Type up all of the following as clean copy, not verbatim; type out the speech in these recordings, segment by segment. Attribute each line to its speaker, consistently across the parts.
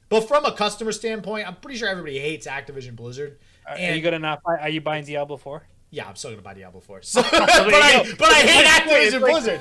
Speaker 1: But from a customer standpoint, I'm pretty sure everybody hates Activision Blizzard.
Speaker 2: Are you gonna not buy? Are you buying Diablo 4?
Speaker 1: Yeah, I'm still gonna buy Diablo 4. So, but I hate Activision Blizzard.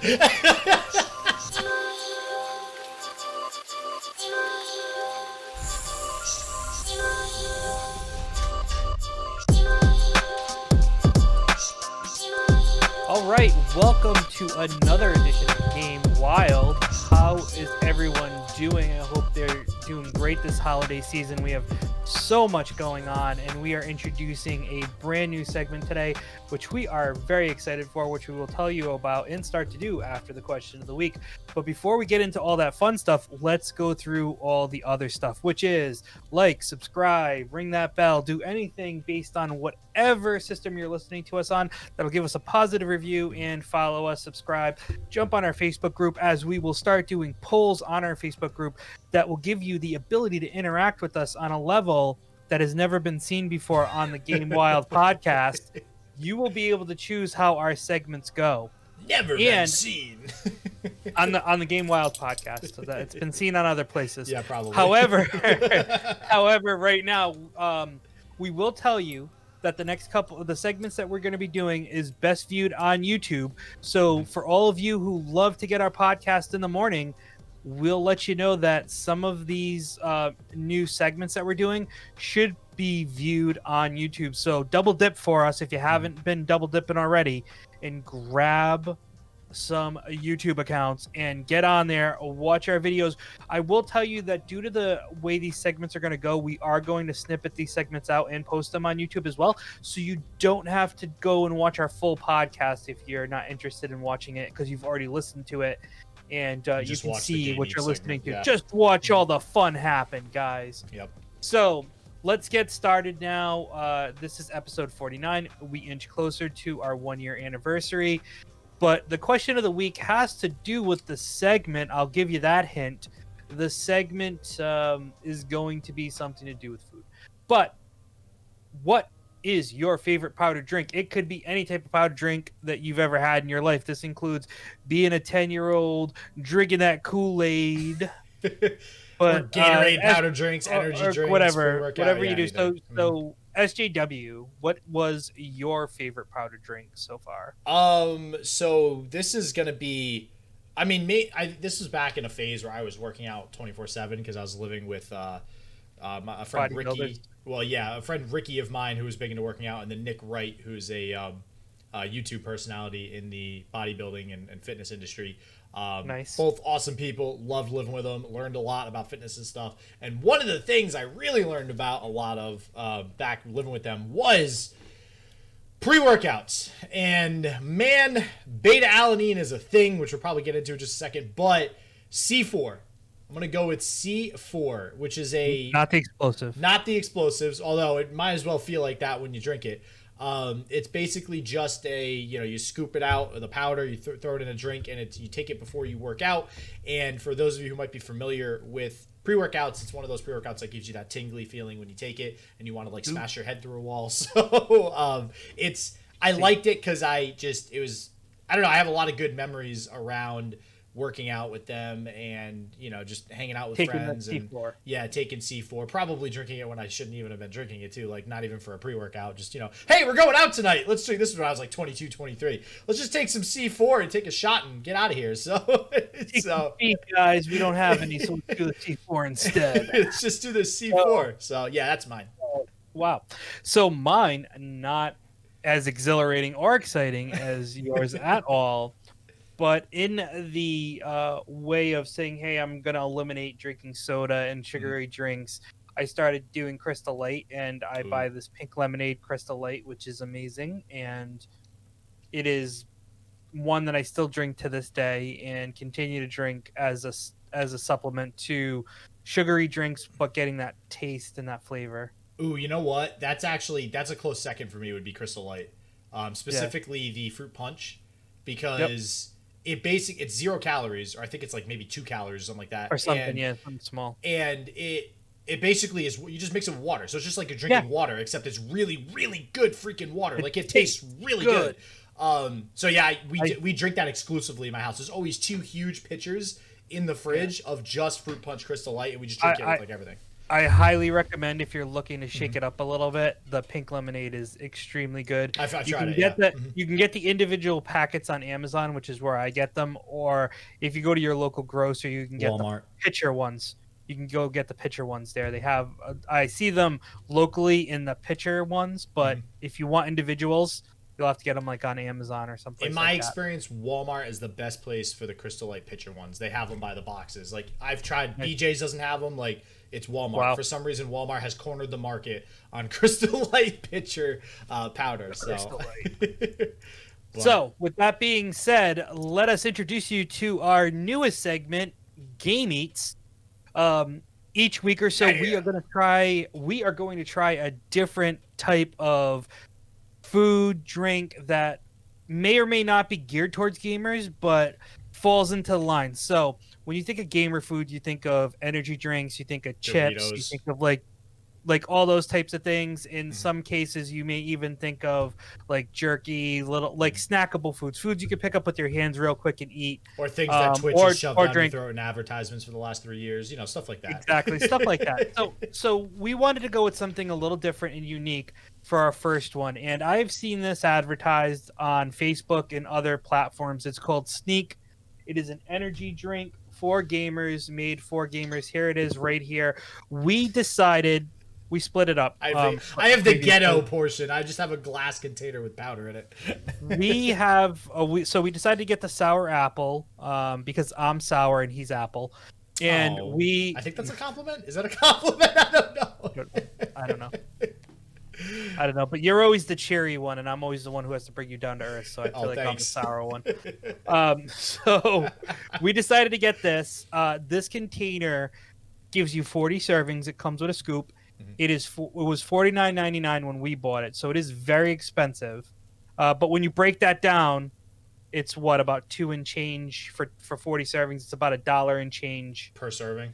Speaker 2: All right, welcome to another edition of Game Wild. How is everyone doing? I hope they're doing great this holiday season. We have so much going on, and we are introducing a brand new segment today, which we are very excited for, which we will tell you about and start to do after the question of the week. But before we get into all that fun stuff, let's go through all the other stuff, which is like, subscribe, ring that bell, do anything based on whatever system you're listening to us on that'll give us a positive review, and follow us, subscribe, jump on our Facebook group, as we will start doing polls on our Facebook group that will give you the ability to interact with us on a level that has never been seen before on the Game Wild podcast. You will be able to choose how our segments go.
Speaker 1: Never been seen
Speaker 2: on the Game Wild podcast. So that it's been seen on other places.
Speaker 1: Yeah, probably.
Speaker 2: However, right now, we will tell you that the next couple of the segments that we're going to be doing is best viewed on YouTube. So for all of you who love to get our podcast in the morning, we'll let you know that some of these new segments that we're doing should be viewed on YouTube. So double dip for us if you haven't been double dipping already, and grab some YouTube accounts and get on there, watch our videos. I will tell you that due to the way these segments are going to go, we are going to snippet these segments out and post them on YouTube as well. So you don't have to go and watch our full podcast if you're not interested in watching it, because you've already listened to it. And you can see what you're listening to. Yeah. Just watch all the fun happen, guys.
Speaker 1: Yep.
Speaker 2: So let's get started now. This is episode 49. We inch closer to our 1-year anniversary. But the question of the week has to do with the segment. I'll give you that hint. The segment is going to be something to do with food. But what is your favorite powdered drink? It could be any type of powdered drink that you've ever had in your life. This includes being a 10-year-old, drinking that Kool-Aid,
Speaker 1: but or Gatorade powdered drinks, energy drinks,
Speaker 2: whatever you do. So SJW, what was your favorite powdered drink so far?
Speaker 1: So this is gonna be, this was back in a phase where I was working out 24/7 because I was living with a friend Ricky. Well, yeah, a friend Ricky of mine who was big into working out, and then Nick Wright, who's a YouTube personality in the bodybuilding and fitness industry.
Speaker 2: Nice.
Speaker 1: Both awesome people. Loved living with them. Learned a lot about fitness and stuff. And one of the things I really learned about a lot of back living with them was pre-workouts. And man, beta-alanine is a thing, which we'll probably get into in just a second. But C4. I'm going to go with C4, which is
Speaker 2: not the explosive.
Speaker 1: Not the explosives, although it might as well feel like that when you drink it. It's basically just you scoop it out of the powder, you throw it in a drink, and you take it before you work out. And for those of you who might be familiar with pre-workouts, it's one of those pre-workouts that gives you that tingly feeling when you take it and you want to smash your head through a wall. So I liked it because I don't know, I have a lot of good memories around working out with them and just hanging out with friends and taking C4, probably drinking it when I shouldn't even have been drinking it too, not even for a pre-workout, just hey, we're going out tonight, let's drink. This is when I was 22, 23, let's just take some C4 and take a shot and get out of here. So
Speaker 2: guys, we don't have any, so let's do the C4 instead.
Speaker 1: Let's just do the C4. So yeah, that's mine.
Speaker 2: Wow. So mine, not as exhilarating or exciting as yours at all. But in the way of saying, hey, I'm going to eliminate drinking soda and sugary drinks, I started doing Crystal Light, and I buy this pink lemonade Crystal Light, which is amazing. And it is one that I still drink to this day and continue to drink as a supplement to sugary drinks, but getting that taste and that flavor.
Speaker 1: Ooh, you know what? That's a close second for me, would be Crystal Light. Specifically the fruit punch, because... Yep. It's 0 calories, or I think it's maybe 2 calories or something like that.
Speaker 2: Or something, something small.
Speaker 1: And it basically is, you just mix it with water. So it's just like you're drinking water, except it's really, really good freaking water. It tastes really good. So yeah, we drink that exclusively in my house. There's always 2 huge pitchers in the fridge of just fruit punch Crystal Light, and we just drink it with everything.
Speaker 2: I highly recommend if you're looking to shake it up a little bit. The pink lemonade is extremely good.
Speaker 1: I've
Speaker 2: You
Speaker 1: tried
Speaker 2: can
Speaker 1: it.
Speaker 2: get
Speaker 1: Yeah.
Speaker 2: you can get the individual packets on Amazon, which is where I get them. Or if you go to your local grocer, you can get the
Speaker 1: Walmart.
Speaker 2: pitcher ones. You can go get the pitcher ones there. They have I see them locally in the pitcher ones, but if you want individuals, you'll have to get them like on Amazon or someplace
Speaker 1: In my
Speaker 2: like that.
Speaker 1: experience, Walmart is the best place for the Crystal Light pitcher ones. They have them by the boxes. Like I've tried, BJ's doesn't have them. Like it's Walmart.
Speaker 2: Wow.
Speaker 1: For some reason, Walmart has cornered the market on Crystal Light pitcher powder.
Speaker 2: Crystal
Speaker 1: So.
Speaker 2: So, with that being said, let us introduce you to our newest segment, Game Eatz. Each week or so, we are going to try a different type of food, drink that may or may not be geared towards gamers, but falls into the line. So, when you think of gamer food, you think of energy drinks, you think of chips, you
Speaker 1: Doritos.
Speaker 2: think of like all those types of things. In some cases, you may even think of like jerky, little like snackable foods you can pick up with your hands real quick and eat.
Speaker 1: Or things that Twitch has shoved down
Speaker 2: drink.
Speaker 1: your throat in advertisements for the last 3 years. You know, stuff like that.
Speaker 2: Exactly, stuff like that. So we wanted to go with something a little different and unique for our first one. And I've seen this advertised on Facebook and other platforms. It's called Sneak. It is an energy drink for gamers, made for gamers. Here it is right here. We split it up.
Speaker 1: I have the ghetto portion. I just have a glass container with powder in it.
Speaker 2: We decided to get the sour apple because I'm sour and he's apple. And
Speaker 1: I think that's a compliment. Is that a compliment? I don't know.
Speaker 2: I don't know, but you're always the cherry one, and I'm always the one who has to bring you down to earth. So I feel like
Speaker 1: thanks.
Speaker 2: I'm the sour one. So we decided to get this. This container gives you 40 servings. It comes with a scoop. It was $49.99 when we bought it, so it is very expensive. But when you break that down, it's about $2 and change for 40 servings. It's about $1 and change
Speaker 1: Per serving.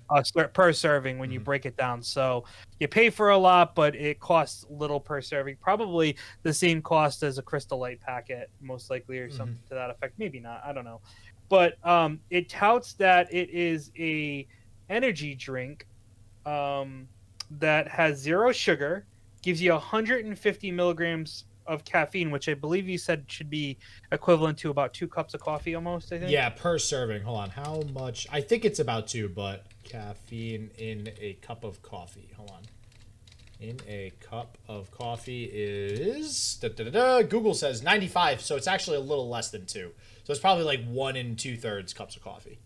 Speaker 2: Per serving when you break it down. So you pay for a lot, but it costs little per serving. Probably the same cost as a Crystal Light packet, most likely, or something to that effect. Maybe not. I don't know. But it touts that it is a energy drink that has 0 sugar, gives you 150 milligrams of caffeine, which I believe you said should be equivalent to about 2 cups of coffee almost, I think.
Speaker 1: Yeah, per serving. Hold on. How much? I think it's about 2, but caffeine in a cup of coffee. Hold on. In a cup of coffee is... Google says 95, so it's actually a little less than 2. So it's probably like 1 2/3 cups of coffee.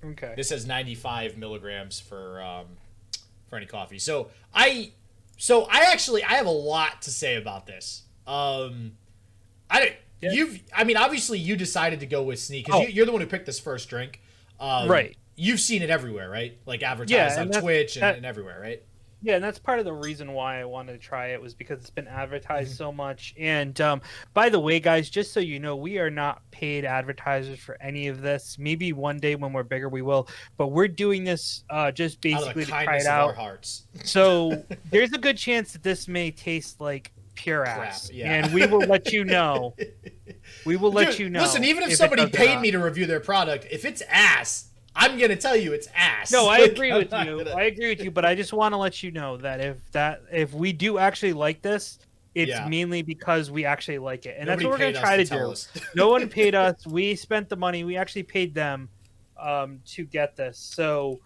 Speaker 2: Okay.
Speaker 1: This says 95 milligrams for any coffee. So I have a lot to say about this. Obviously you decided to go with Sneak because you're the one who picked this first drink.
Speaker 2: Right.
Speaker 1: You've seen it everywhere, right? Like advertised on Twitch and everywhere, right?
Speaker 2: Yeah, and that's part of the reason why I wanted to try it was because it's been advertised so much. And by the way, guys, just so you know, we are not paid advertisers for any of this. Maybe one day when we're bigger, we will. But we're doing this just basically to try it out.
Speaker 1: Of our hearts.
Speaker 2: So there's a good chance that this may taste like pure ass.
Speaker 1: Yeah.
Speaker 2: And we will let you know.
Speaker 1: Listen, even if somebody paid me to review their product, if it's ass, I'm going to tell you it's ass.
Speaker 2: No, I agree with you, but I just want to let you know that if we do actually like this, it's mainly because we actually like it. And that's what we're going to try to do. No one paid us. We spent the money. We actually paid them to get this. So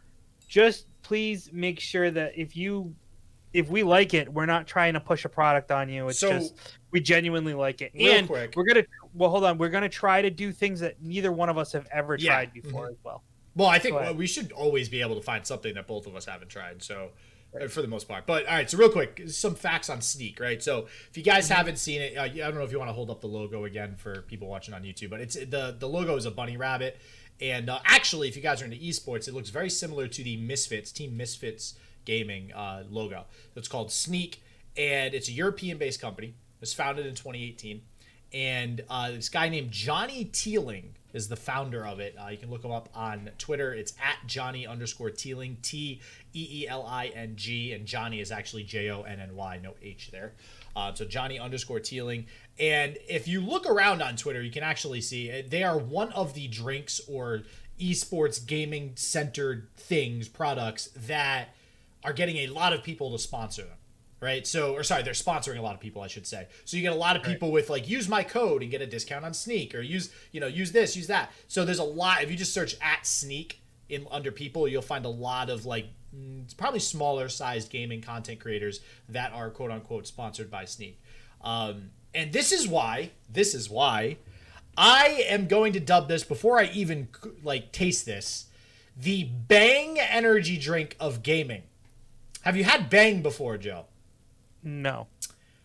Speaker 2: just please make sure that if we like it, we're not trying to push a product on you. It's just we genuinely like it. And we're going to try to do things that neither one of us have ever tried before as well.
Speaker 1: Well, I think we should always be able to find something that both of us haven't tried, so for the most part. But all right, so real quick, some facts on Sneak, right? So if you guys haven't seen it, I don't know if you want to hold up the logo again for people watching on YouTube, but it's the logo is a bunny rabbit, and actually, if you guys are into esports, it looks very similar to the Team Misfits gaming logo. It's called Sneak, and it's a European-based company. It was founded in 2018, and this guy named Johnny Teeling is the founder of it. You can look him up on Twitter. It's at Johnny_Teeling, Teeling, and Johnny is actually Jonny, no H there. So Johnny_Teeling. And if you look around on Twitter, you can actually see they are one of the drinks or esports gaming centered products that are getting a lot of people to sponsor them. Right. So, or sorry, they're sponsoring a lot of people, I should say. So you get a lot of people with like, use my code and get a discount on Sneak, or use this, use that. So there's a lot. If you just search at Sneak under people, you'll find a lot of like, it's probably smaller sized gaming content creators that are quote unquote sponsored by Sneak. And this is why I am going to dub this, before I even like taste this, the Bang energy drink of gaming. Have you had Bang before, Joe?
Speaker 2: No.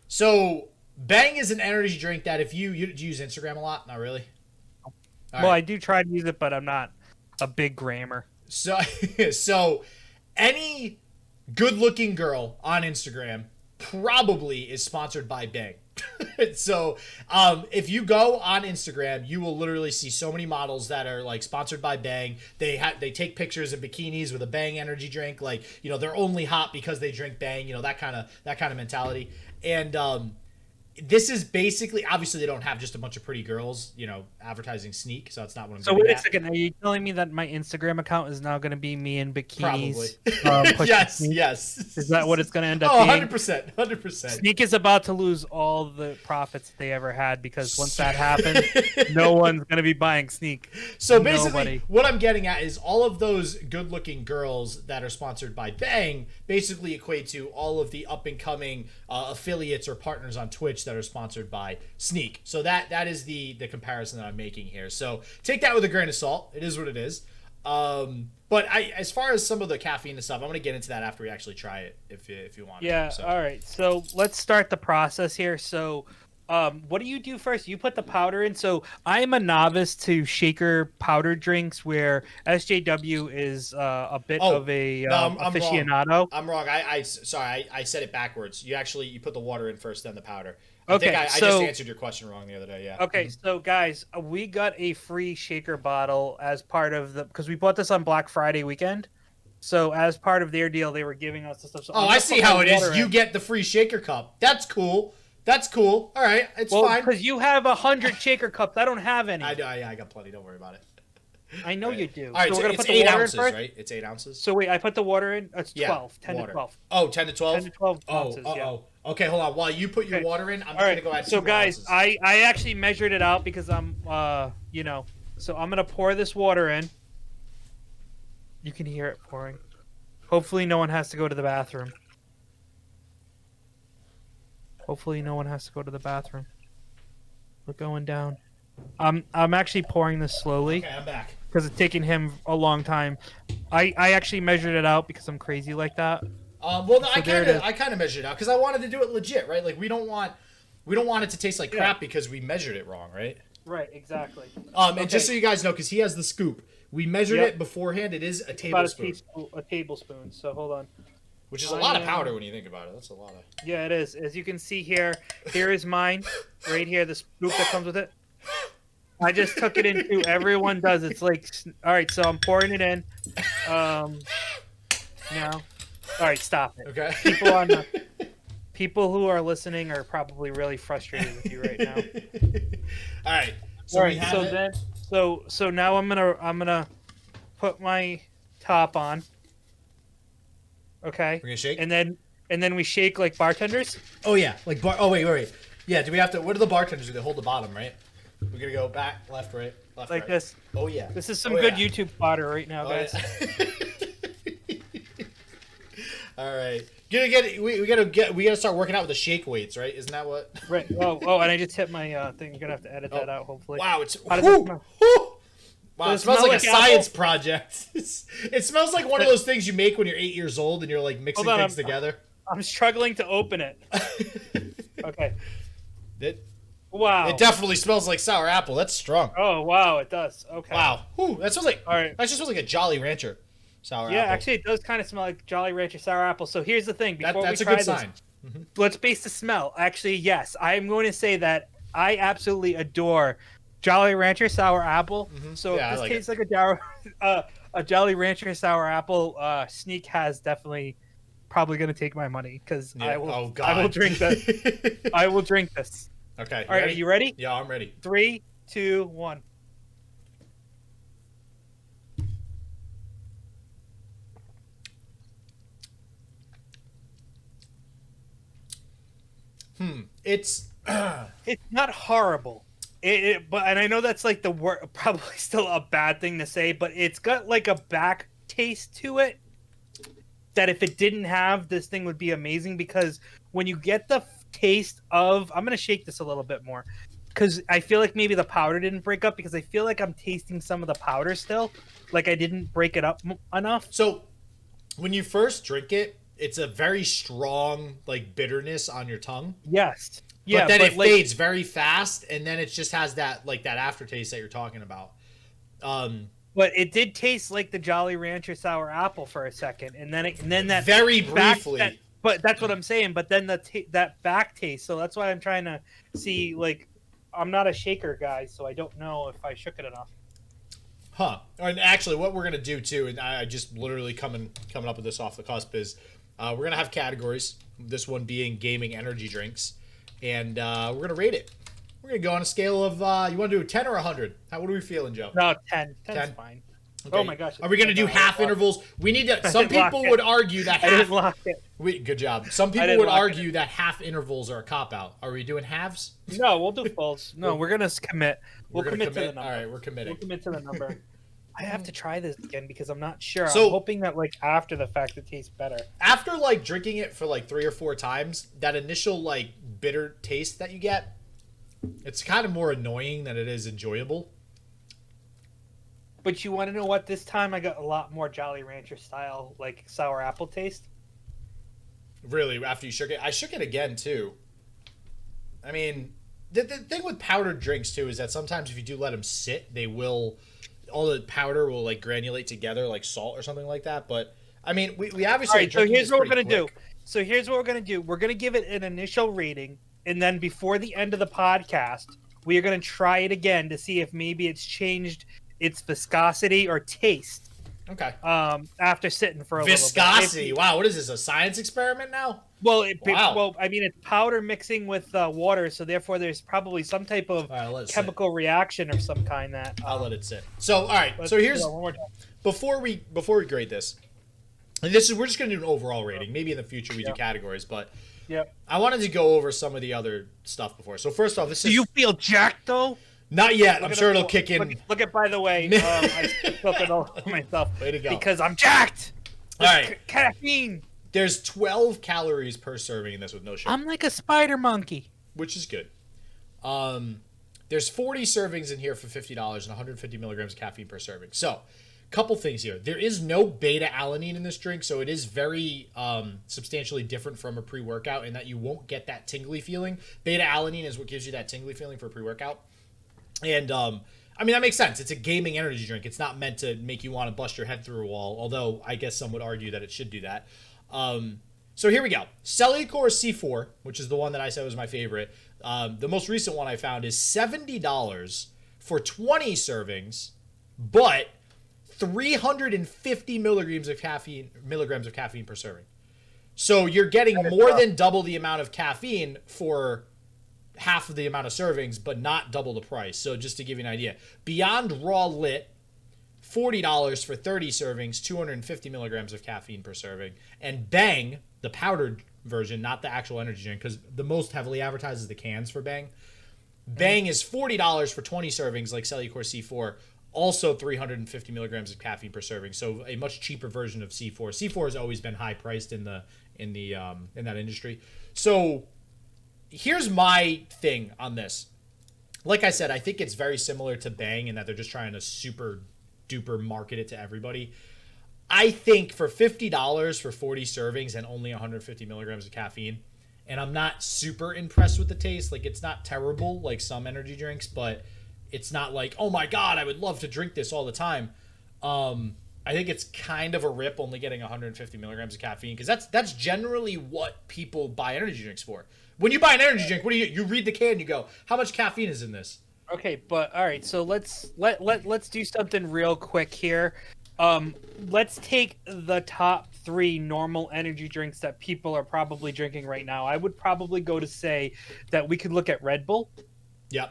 Speaker 1: So Bang is an energy drink that if you use Instagram a lot? Not really?
Speaker 2: I do try to use it, but I'm not a big grammer.
Speaker 1: So any good-looking girl on Instagram probably is sponsored by Bang. So if you go on Instagram, you will literally see so many models that are like sponsored by Bang. They take pictures of bikinis with a Bang energy drink, like, you know, they're only hot because they drink Bang, you know, that kind of mentality. And this is basically, obviously they don't have just a bunch of pretty girls, you know, advertising Sneak, so that's not what I'm getting
Speaker 2: wait a
Speaker 1: at.
Speaker 2: second, are you telling me that my Instagram account is now going to be me in bikinis?
Speaker 1: Probably. Yes.
Speaker 2: Is that what it's going to end up being?
Speaker 1: 100%.
Speaker 2: Sneak is about to lose all the profits they ever had, because once that happens, no one's going to be buying Sneak.
Speaker 1: So basically, what I'm getting at is all of those good-looking girls that are sponsored by Bang basically equate to all of the up-and-coming affiliates or partners on Twitch that are sponsored by Sneak. So that is the comparison that I'm making here. So take that with a grain of salt. It is what it is. But as far as some of the caffeine and stuff, I'm going to get into that after we actually try it, if you want.
Speaker 2: Yeah,
Speaker 1: So.
Speaker 2: all right. So let's start the process here. So what do you do first? You put the powder in. So I am a novice to shaker powder drinks, where SJW is a bit of a aficionado.
Speaker 1: I'm wrong. I said it backwards. You put the water in first, then the powder. I just answered your question wrong the other day. Yeah.
Speaker 2: Okay, so guys, we got a free shaker bottle as part of because we bought this on Black Friday weekend. So as part of their deal, they were giving us the stuff. So
Speaker 1: I see how it is. You get the free shaker cup. That's cool. All right, it's fine.
Speaker 2: Because you have 100 shaker cups. I don't have any.
Speaker 1: I got plenty. Don't worry about it.
Speaker 2: I know you do.
Speaker 1: All right, so we're gonna put the water in first, right? It's 8 ounces.
Speaker 2: So wait, I put the water in. It's 12. 10 to 12.
Speaker 1: Oh, 10 to 12?
Speaker 2: 10 to 12 ounces, yeah.
Speaker 1: Okay, hold on. While you put your water in, I'm just gonna go add 2
Speaker 2: So guys,
Speaker 1: ounces.
Speaker 2: I actually measured it out, because I'm so I'm gonna pour this water in. You can hear it pouring. Hopefully no one has to go to the bathroom. We're going down. I'm actually pouring this slowly.
Speaker 1: Okay, I'm back.
Speaker 2: Because it's taking him a long time. I actually measured it out because I'm crazy like that.
Speaker 1: Well, no, I kind of measured it out because I wanted to do it legit, right? Like we don't want it to taste like crap because we measured it wrong, right?
Speaker 2: Right, exactly.
Speaker 1: And just so you guys know, because he has the scoop, we measured it beforehand. It is a tablespoon.
Speaker 2: About a tablespoon. So hold on.
Speaker 1: Which is a lot of powder when you think about it. That's a lot of.
Speaker 2: Yeah, it is. As you can see here is mine, right here, the scoop that comes with it. I just took it into. Everyone does. It's like, all right. So I'm pouring it in. Now, all right, stop it.
Speaker 1: Okay.
Speaker 2: People who are listening are probably really frustrated with you right now.
Speaker 1: All right.
Speaker 2: So now I'm gonna put my top on. Okay.
Speaker 1: We're gonna shake.
Speaker 2: And then we shake like bartenders.
Speaker 1: Oh yeah, like Oh wait. Yeah. Do we have to? What do the bartenders do? They hold the bottom, right? We're gonna go back, left, right, left,
Speaker 2: like
Speaker 1: right.
Speaker 2: this.
Speaker 1: Oh yeah.
Speaker 2: This is some good YouTube fodder right now, guys.
Speaker 1: Yeah. All right. We gotta start working out with the shake weights, right? Isn't that what?
Speaker 2: Right. Oh, and I just hit my thing. You're gonna have to edit that out, hopefully.
Speaker 1: Wow, it's
Speaker 2: How does it smell?
Speaker 1: Wow, it smells like a science project. It smells like one of those things you make when you're 8 years old and you're like mixing things together.
Speaker 2: I'm struggling to open it. Okay.
Speaker 1: Wow. It definitely smells like sour apple. That's strong.
Speaker 2: Oh wow, it does. Okay.
Speaker 1: Wow. Whew, that smells like.
Speaker 2: All right.
Speaker 1: That just smells like a Jolly Rancher sour apple.
Speaker 2: Yeah, actually, it does kind of smell like Jolly Rancher sour apple. So here's the thing.
Speaker 1: That's a good sign.
Speaker 2: Let's base the smell. Actually, yes, I'm going to say that I absolutely adore Jolly Rancher sour apple. So if this tastes like a Jolly Rancher sour apple, Sneak has definitely probably going to take my money because I will drink that. I will drink this.
Speaker 1: Okay.
Speaker 2: All right, are you ready?
Speaker 1: Yeah, I'm ready.
Speaker 2: 3, 2, 1.
Speaker 1: It's
Speaker 2: It's not horrible. And I know that's like the probably still a bad thing to say, but it's got like a back taste to it that if it didn't have, this thing would be amazing. Because when you get the taste of, I'm gonna shake this a little bit more, because I feel like maybe the powder didn't break up, because I feel like I'm tasting some of the powder still, like I didn't break it up enough.
Speaker 1: so when you first drink it, it's a very strong like bitterness on your tongue.
Speaker 2: Yes. Yeah,
Speaker 1: but then it
Speaker 2: like,
Speaker 1: fades very fast, and then it just has that like that aftertaste that you're talking about.
Speaker 2: But it did taste like the Jolly Rancher sour apple for a second, and then that
Speaker 1: very briefly.
Speaker 2: But that's what I'm saying. But then that back taste. So that's why I'm trying to see. Like, I'm not a shaker guy, so I don't know if I shook it enough.
Speaker 1: Huh. And actually, what we're gonna do too, and I just literally coming up with this off the cusp, is we're gonna have categories. This one being gaming energy drinks, and we're gonna rate it. We're gonna go on a scale of you want to do 10 or 100? What are we feeling, Joe?
Speaker 2: No, 10. 10's
Speaker 1: 10?
Speaker 2: fine.
Speaker 1: Okay.
Speaker 2: Oh my gosh.
Speaker 1: Are we gonna do half intervals? We need to. Some people would argue that
Speaker 2: I didn't
Speaker 1: half.
Speaker 2: lock it.
Speaker 1: Good job. Some people would argue that half intervals are a cop out. Are we doing halves?
Speaker 2: No, we'll do fulls. No, we're gonna commit. We'll commit to the number.
Speaker 1: All right, we're committing.
Speaker 2: We'll commit to the number. I have to try this again because I'm not sure.
Speaker 1: So-
Speaker 2: I'm hoping that like after the fact it tastes better.
Speaker 1: After like drinking it for like 3 or 4 times, that initial like bitter taste that you get, it's kind of more annoying than it is enjoyable.
Speaker 2: But you want to know what? This time I got a lot more Jolly Rancher style like sour apple taste.
Speaker 1: Really, after you shook it, I shook it again too. I mean, the thing with powdered drinks too is that sometimes if you do let them sit, all the powder will like granulate together like salt or something like that. But I mean, we obviously.
Speaker 2: All right, so here's what we're gonna do. So here's what we're gonna do. We're gonna give it an initial rating, and then before the end of the podcast, we are gonna try it again to see if maybe it's changed its viscosity or taste.
Speaker 1: Okay.
Speaker 2: After sitting for a
Speaker 1: viscosity.
Speaker 2: little bit.
Speaker 1: Wow, what is this? A science experiment now?
Speaker 2: Well,
Speaker 1: Wow.
Speaker 2: well, I mean, it's powder mixing with water, so therefore there's probably some type of chemical reaction of some kind that.
Speaker 1: I'll let it sit. So, all right. So here's before we grade this. And we're just gonna do an overall rating. Maybe in the future we do categories, but I wanted to go over some of the other stuff before. So first off,
Speaker 2: Do you feel jacked though?
Speaker 1: Not yet. I'm sure it'll kick in.
Speaker 2: Look at, by the way, I spilled it all over myself.
Speaker 1: Way to go.
Speaker 2: Because I'm jacked.
Speaker 1: All right.
Speaker 2: Caffeine.
Speaker 1: There's 12 calories per serving in this with no sugar.
Speaker 2: I'm like a spider monkey.
Speaker 1: Which is good. There's 40 servings in here for $50 and 150 milligrams of caffeine per serving. So, couple things here. There is no beta-alanine in this drink, so it is very substantially different from a pre-workout in that you won't get that tingly feeling. Beta-alanine is what gives you that tingly feeling for pre-workout. And, I mean, that makes sense. It's a gaming energy drink. It's not meant to make you want to bust your head through a wall, although I guess some would argue that it should do that. So here we go. Cellucor C4, which is the one that I said was my favorite. The most recent one I found is $70 for 20 servings, but 350 milligrams of caffeine per serving. So you're getting more than double the amount of caffeine for half of the amount of servings, but not double the price. So just to give you an idea, Beyond Raw Lit, $40 for 30 servings, 250 milligrams of caffeine per serving. And Bang, the powdered version, not the actual energy drink, because the most heavily advertised is the cans for Bang. Bang is $40 for 20 servings, like Cellucor C4, also 350 milligrams of caffeine per serving. So a much cheaper version of C4. C4 has always been high priced in that industry. So here's my thing on this. Like I said, I think it's very similar to Bang in that they're just trying to super duper market it to everybody. I think for $50 for 40 servings and only 150 milligrams of caffeine, and I'm not super impressed with the taste. Like, it's not terrible like some energy drinks, but it's not like, oh my god, I would love to drink this all the time. I think it's kind of a rip only getting 150 milligrams of caffeine, because that's generally what people buy energy drinks for. When you buy an energy drink, what do you read the can, you go, how much caffeine is in this?
Speaker 2: Okay, but all right, so let's do something real quick here. Let's take the top 3 normal energy drinks that people are probably drinking right now. I would probably go to say that we could look at Red Bull,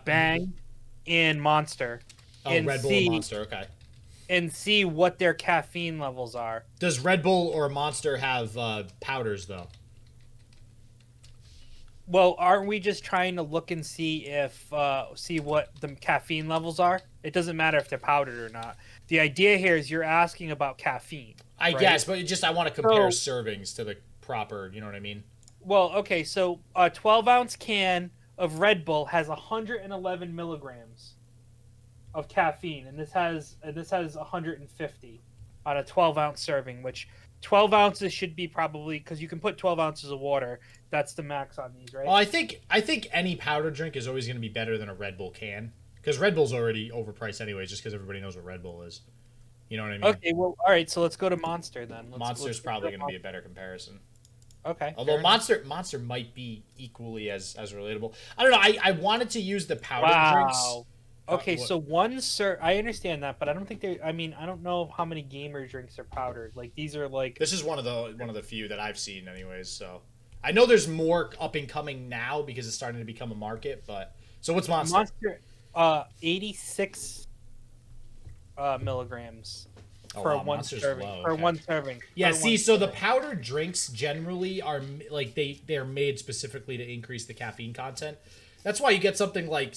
Speaker 2: Bang, and Monster.
Speaker 1: Oh, Red Bull and Monster, okay.
Speaker 2: And see what their caffeine levels are.
Speaker 1: Does Red Bull or Monster have powders, though?
Speaker 2: Well, aren't we just trying to look and see what the caffeine levels are? It doesn't matter if they're powdered or not. The idea here is you're asking about caffeine.
Speaker 1: I
Speaker 2: right?
Speaker 1: guess, but I want to compare servings to the proper, you know what I mean?
Speaker 2: Well, okay, so a 12-ounce can of Red Bull has 111 milligrams of caffeine, and this has 150 on a 12-ounce serving, which 12 ounces should be probably, because you can put 12 ounces of water. That's the max on these, right?
Speaker 1: Well, I think any powder drink is always going to be better than a Red Bull can, because Red Bull's already overpriced anyway, just because everybody knows what Red Bull is. You know what I mean?
Speaker 2: Okay, well, all right, so let's go to Monster then.
Speaker 1: Monster's probably going to be a better comparison.
Speaker 2: Okay.
Speaker 1: Although Monster might be equally as relatable. I don't know. I wanted to use the powder drinks.
Speaker 2: Okay, so I understand that, but I don't think I don't know how many gamer drinks are powdered. Like these are like.
Speaker 1: This is one of the few that I've seen, anyways. So I know there's more up and coming now because it's starting to become a market. But so what's Monster?
Speaker 2: 86 milligrams for
Speaker 1: wow,
Speaker 2: one
Speaker 1: Monster's
Speaker 2: serving.
Speaker 1: low,
Speaker 2: For
Speaker 1: okay.
Speaker 2: one serving.
Speaker 1: Yeah. See, so the powdered drinks generally are like they're made specifically to increase the caffeine content. That's why you get something like,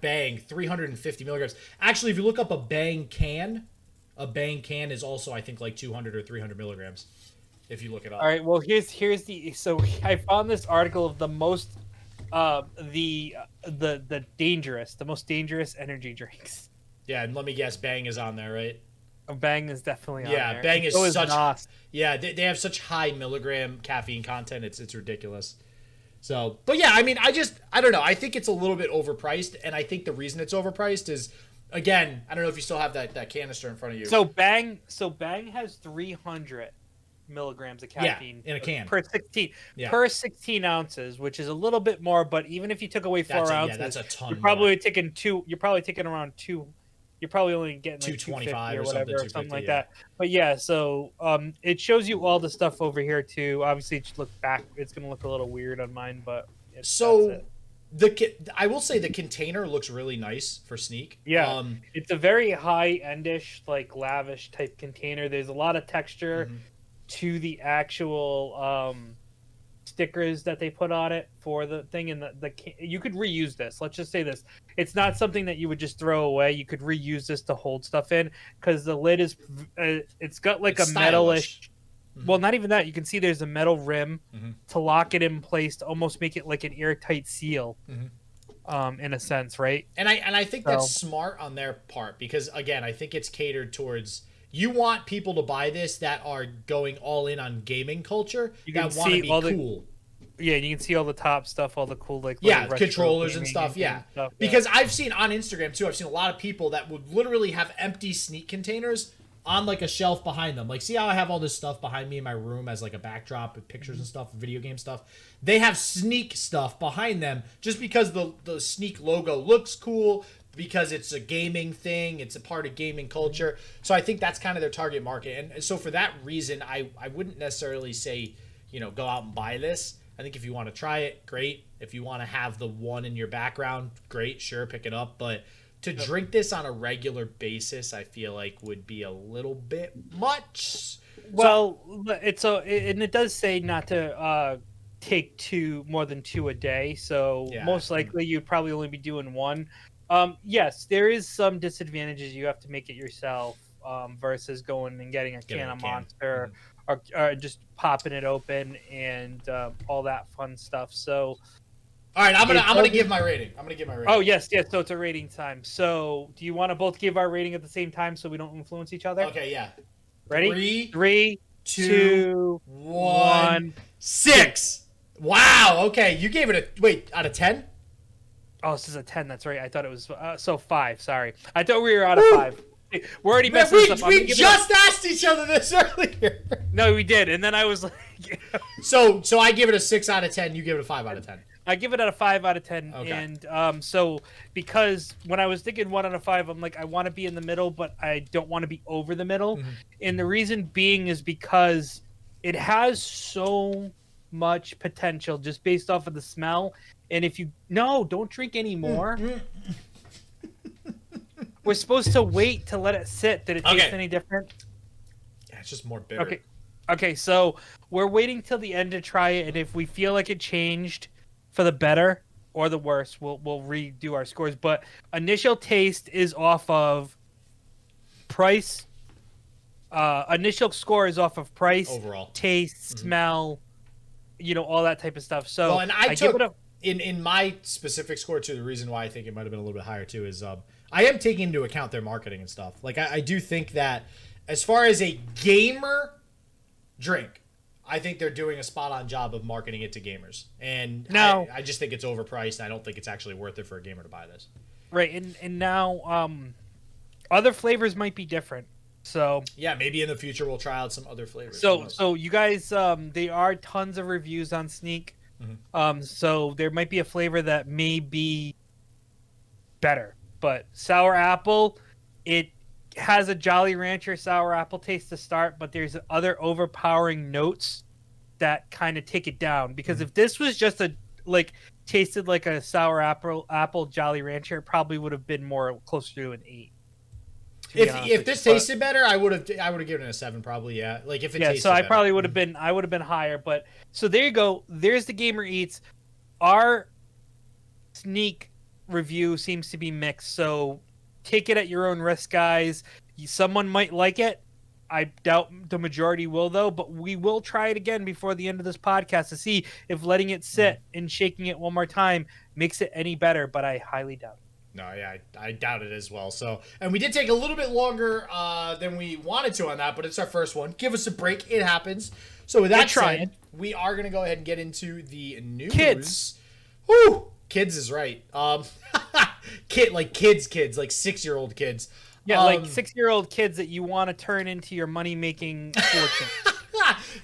Speaker 1: Bang, 350 milligrams. Actually, if you look up a Bang can is also, I think, like 200 or 300 milligrams, if you look it up.
Speaker 2: All right, well, here's the... So I found this article of the most... the most dangerous energy drinks.
Speaker 1: Yeah, and let me guess, Bang is on there, right?
Speaker 2: Bang is definitely on there.
Speaker 1: Yeah, Bang is
Speaker 2: so
Speaker 1: such...
Speaker 2: NOS.
Speaker 1: Yeah, they have such high milligram caffeine content, it's ridiculous. So, but yeah, I mean, I don't know. I think it's a little bit overpriced, and I think the reason it's overpriced is, again, I don't know if you still have that canister in front of you.
Speaker 2: So Bang has 300 milligrams of caffeine
Speaker 1: in a can
Speaker 2: per 16 ounces, which is a little bit more. But even if you took away 4 ounces,
Speaker 1: that's a ton.
Speaker 2: You're probably taking around two. You're probably only getting like
Speaker 1: 225
Speaker 2: or whatever, or something like that.
Speaker 1: Yeah.
Speaker 2: But yeah, so it shows you all the stuff over here too. Obviously, just look back. It's gonna look a little weird on mine, but
Speaker 1: I will say the container looks really nice for Sneak.
Speaker 2: Yeah, it's a very high-endish, like lavish type container. There's a lot of texture to the actual stickers that they put on it for the thing, and you could reuse this. Let's just say this: it's not something that you would just throw away. You could reuse this to hold stuff in, because the lid is it's got like it's a metalish. Well, not even that. You can see there's a metal rim to lock it in place to almost make it like an airtight seal, in a sense, right?
Speaker 1: And I think that's smart on their part, because again, I think it's catered towards. You want people to buy this that are going all in on gaming culture, that want to be cool.
Speaker 2: Yeah, you can see all the top stuff, all the cool
Speaker 1: controllers and stuff. Yeah, because I've seen on Instagram too. I've seen a lot of people that would literally have empty Sneak containers on like a shelf behind them. Like, see how I have all this stuff behind me in my room as like a backdrop with pictures and stuff, video game stuff. They have Sneak stuff behind them just because the Sneak logo looks cool. Because it's a gaming thing, it's a part of gaming culture. So I think that's kind of their target market. And so for that reason, I wouldn't necessarily say, go out and buy this. I think if you want to try it, great. If you want to have the one in your background, great, sure, pick it up. But to drink this on a regular basis, I feel like would be a little bit much.
Speaker 2: Well, and it does say not to take more than 2 a day. So most likely you'd probably only be doing one. Yes, there is some disadvantages. You have to make it yourself versus going and getting a can of Monster or just popping it open and all that fun stuff. So,
Speaker 1: all right, I'm gonna give my rating.
Speaker 2: Oh yes. So it's a rating time. So do you want to both give our rating at the same time so we don't influence each other?
Speaker 1: Okay, yeah.
Speaker 2: Ready? 3, 2, 1.
Speaker 1: 6. Wow. Okay, you gave it out of 10.
Speaker 2: Oh, this is a 10. That's right. I thought it was 5. Sorry, I thought we were out of 5. We're already messing this up.
Speaker 1: We just asked each other this earlier.
Speaker 2: No, we did, and then I was like,
Speaker 1: So I give it a 6 out of 10. You give it a 5 out of 10.
Speaker 2: I give it a 5 out of 10.
Speaker 1: Okay.
Speaker 2: And so because when I was thinking 1 out of 5, I'm like, I want to be in the middle, but I don't want to be over the middle. And the reason being is because it has so much potential just based off of the smell. And if don't drink anymore. We're supposed to wait to let it sit. Did it taste any different?
Speaker 1: Yeah, it's just more bitter.
Speaker 2: Okay, so we're waiting till the end to try it, and if we feel like it changed, for the better or the worse. We'll redo our scores, but initial taste is off of price. Initial score is off of price,
Speaker 1: overall,
Speaker 2: taste, smell, all that type of stuff. So
Speaker 1: well, and I
Speaker 2: give
Speaker 1: took
Speaker 2: it
Speaker 1: in my specific score too. The reason why I think it might have been a little bit higher too is I am taking into account their marketing and stuff. Like I do think that as far as a gamer drink, I think they're doing a spot on job of marketing it to gamers. And
Speaker 2: now,
Speaker 1: I just think it's overpriced. And I don't think it's actually worth it for a gamer to buy this.
Speaker 2: Right, and now other flavors might be different. So
Speaker 1: yeah, maybe in the future we'll try out some other flavors.
Speaker 2: So you guys, there are tons of reviews on Sneak. So there might be a flavor that may be better, but sour apple, it has a Jolly Rancher sour apple taste to start, but there's other overpowering notes that kind of take it down. Because if this was just tasted like a sour apple Jolly Rancher, it probably would have been more closer to an 8.
Speaker 1: If this tasted better, I would have given it a 7 probably. Yeah, like if it tasted
Speaker 2: so I
Speaker 1: better.
Speaker 2: probably would have been higher. But so there you go. There's the Gamer Eats. Our Sneak review seems to be mixed. So take it at your own risk, guys. Someone might like it. I doubt the majority will, though. But we will try it again before the end of this podcast to see if letting it sit and shaking it one more time makes it any better. But I highly doubt it.
Speaker 1: No, yeah, I doubt it as well. So, and we did take a little bit longer than we wanted to on that, but it's our first one. Give us a break. It happens. So with that said, we are going to go ahead and get into the news.
Speaker 2: Kids.
Speaker 1: Woo! Kids is right. Kids, like 6-year-old kids.
Speaker 2: Yeah, like 6-year-old kids that you want to turn into your money-making fortune.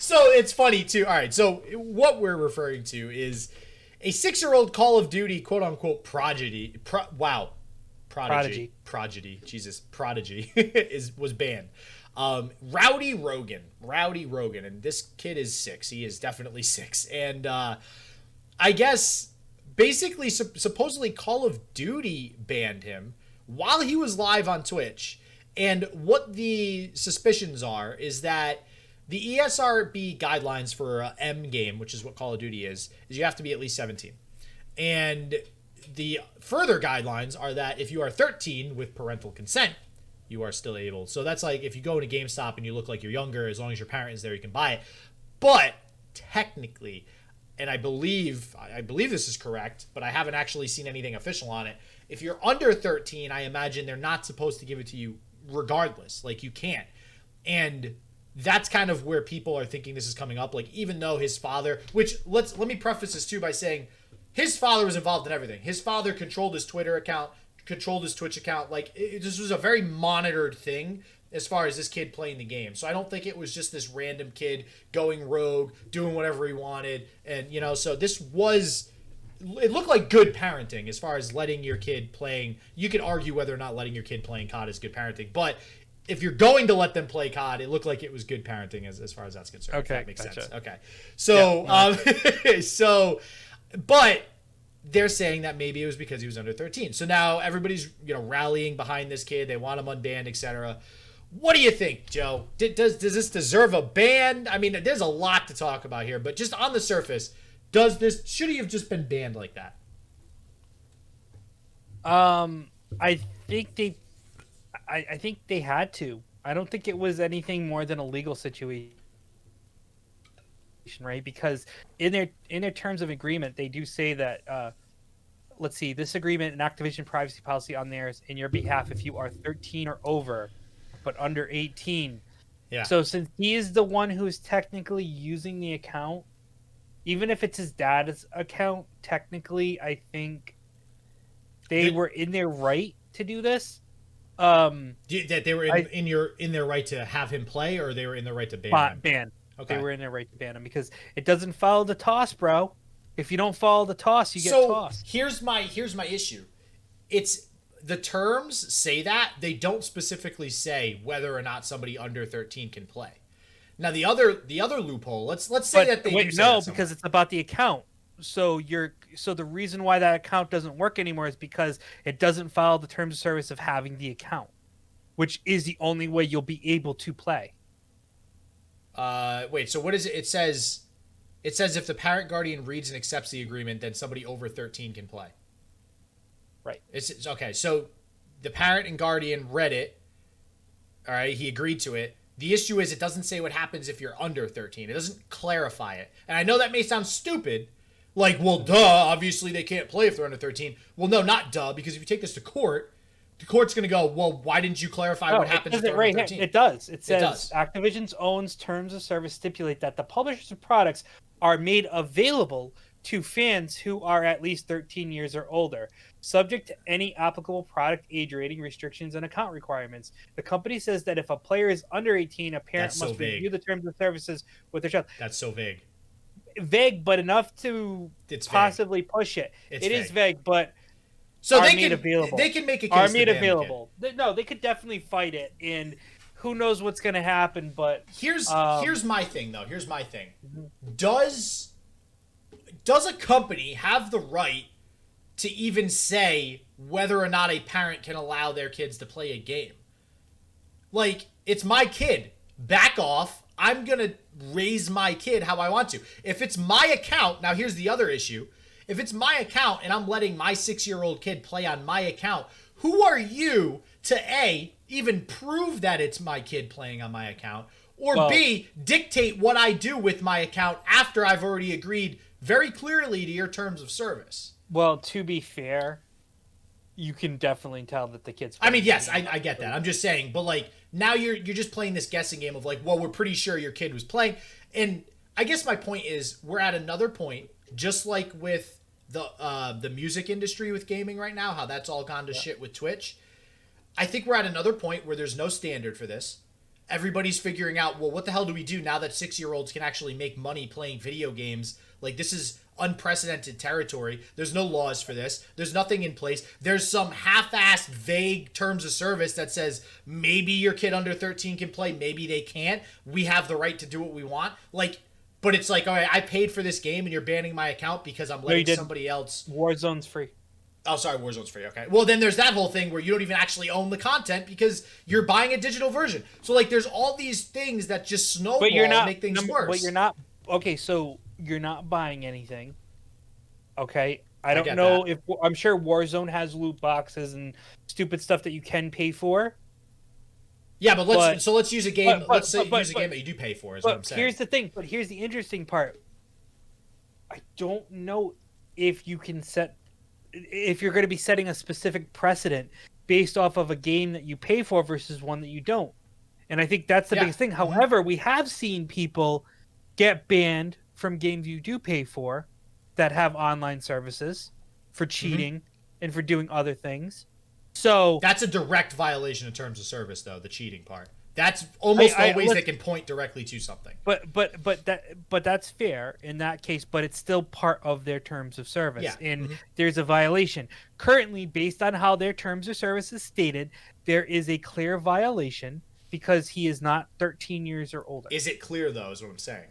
Speaker 1: So it's funny, too. All right, so what we're referring to is a 6-year-old Call of Duty quote-unquote prodigy. Prodigy. Jesus, prodigy was banned. Rowdy Rogan, and this kid is 6. He is definitely 6, and I guess basically supposedly Call of Duty banned him while he was live on Twitch. And what the suspicions are is that the ESRB guidelines for a M game, which is what Call of Duty is you have to be at least 17. And the further guidelines are that if you are 13 with parental consent, you are still able. So that's like if you go to GameStop and you look like you're younger, as long as your parent is there, you can buy it. But technically, and I believe this is correct, but I haven't actually seen anything official on it. If you're under 13, I imagine they're not supposed to give it to you regardless. Like you can't. And that's kind of where people are thinking this is coming up. Like, even though his father, which let me preface this too by saying his father was involved in everything. His father controlled his Twitter account, controlled his Twitch account. Like, this was a very monitored thing as far as this kid playing the game. So I don't think it was just this random kid going rogue, doing whatever he wanted. And, so this was, it looked like good parenting as far as letting your kid playing. You could argue whether or not letting your kid playing COD is good parenting, but if you're going to let them play COD, it looked like it was good parenting as far as that's concerned.
Speaker 2: Okay,
Speaker 1: if that makes
Speaker 2: gotcha.
Speaker 1: sense. Okay, so, but they're saying that maybe it was because he was under 13. So now everybody's rallying behind this kid. They want him unbanned, etc. What do you think, Joe? Does this deserve a ban? I mean, there's a lot to talk about here, but just on the surface, should he have just been banned like that?
Speaker 2: I think they had to. I don't think it was anything more than a legal situation, right? Because in their terms of agreement, they do say that let's see, this agreement and Activision privacy policy on theirs in your behalf if you are 13 or over, but under 18.
Speaker 1: Yeah.
Speaker 2: So since he is the one who's technically using the account, even if it's his dad's account, technically, I think they were in their right to do this.
Speaker 1: That they were in their right to have him play, or they were in their right to ban him?
Speaker 2: Ban.
Speaker 1: Okay.
Speaker 2: They were in their right to ban him because it doesn't follow the toss, bro. If you don't follow the toss, you get tossed.
Speaker 1: Here's my issue. It's the terms say that they don't specifically say whether or not somebody under 13 can play. Now the other loophole. Let's say that they do say that
Speaker 2: because it's about the account. So the reason why that account doesn't work anymore is because it doesn't follow the terms of service of having the account, which is the only way you'll be able to play.
Speaker 1: Wait. So what is it? It It says if the parent guardian reads and accepts the agreement, then somebody over 13 can play.
Speaker 2: Right.
Speaker 1: It's okay. So the parent and guardian read it. All right. He agreed to it. The issue is it doesn't say what happens if you're under 13. It doesn't clarify it. And I know that may sound stupid. Like, well, duh, obviously they can't play if they're under 13. Well, no, not duh, because if you take this to court, the court's going to go, well, why didn't you clarify what happens if they're under 13?
Speaker 2: It does. It says Activision's owns terms of service stipulate that the publishers of products are made available to fans who are at least 13 years or older, subject to any applicable product age rating restrictions and account requirements. The company says that if a player is under 18, a parent must review the terms of services with their child.
Speaker 1: That's so vague.
Speaker 2: Vague, but enough to possibly push it. It is vague, but
Speaker 1: so they can make a case
Speaker 2: are made available. No, they could definitely fight it, and who knows what's going to happen. But
Speaker 1: here's my thing, though. Here's my thing. Does a company have the right to even say whether or not a parent can allow their kids to play a game? Like, it's my kid. Back off. I'm going to raise my kid how I want to. If it's my account, now here's the other issue. If it's my account and I'm letting my 6-year-old kid play on my account, who are you to A, even prove that it's my kid playing on my account, or B, dictate what I do with my account after I've already agreed very clearly to your terms of service?
Speaker 2: Well, to be fair, you can definitely tell that the kid's
Speaker 1: I mean, yes, I get that. I'm just saying, but like now you're just playing this guessing game of like, well, we're pretty sure your kid was playing. And I guess my point is we're at another point, just like with the music industry with gaming right now, how that's all gone to shit with Twitch. I think we're at another point where there's no standard for this. Everybody's figuring out, well, what the hell do we do now that 6-year-olds can actually make money playing video games? Like, this is unprecedented territory. There's no laws for this. There's nothing in place. There's some half-assed vague terms of service that says maybe your kid under 13 can play, maybe they can't. We have the right to do what we want. Like, but it's like, all right, I paid for this game and you're banning my account because I'm letting somebody else.
Speaker 2: Warzone's free.
Speaker 1: Oh, sorry, Warzone's free. Okay. Well, then there's that whole thing where you don't even actually own the content because you're buying a digital version. So like, there's all these things that just snowball and make things worse.
Speaker 2: But you're not. Okay, so you're not buying anything. Okay, I don't know if I'm sure Warzone has loot boxes and stupid stuff that you can pay for.
Speaker 1: Yeah, but let's use a game. Let's use a game that you do pay for. Is what I'm saying.
Speaker 2: Here's the thing. But here's the interesting part. I don't know if you can if you're going to be setting a specific precedent based off of a game that you pay for versus one that you don't. And I think that's the biggest thing. However, we have seen people get banned from games you do pay for that have online services for cheating and for doing other things. So
Speaker 1: that's a direct violation of terms of service, though, the cheating part. That's almost always they can point directly to something.
Speaker 2: But that's fair in that case, but it's still part of their terms of service.
Speaker 1: Yeah.
Speaker 2: And there's a violation. Currently, based on how their terms of service is stated, there is a clear violation because he is not 13 years or older.
Speaker 1: Is it clear, though, is what I'm saying?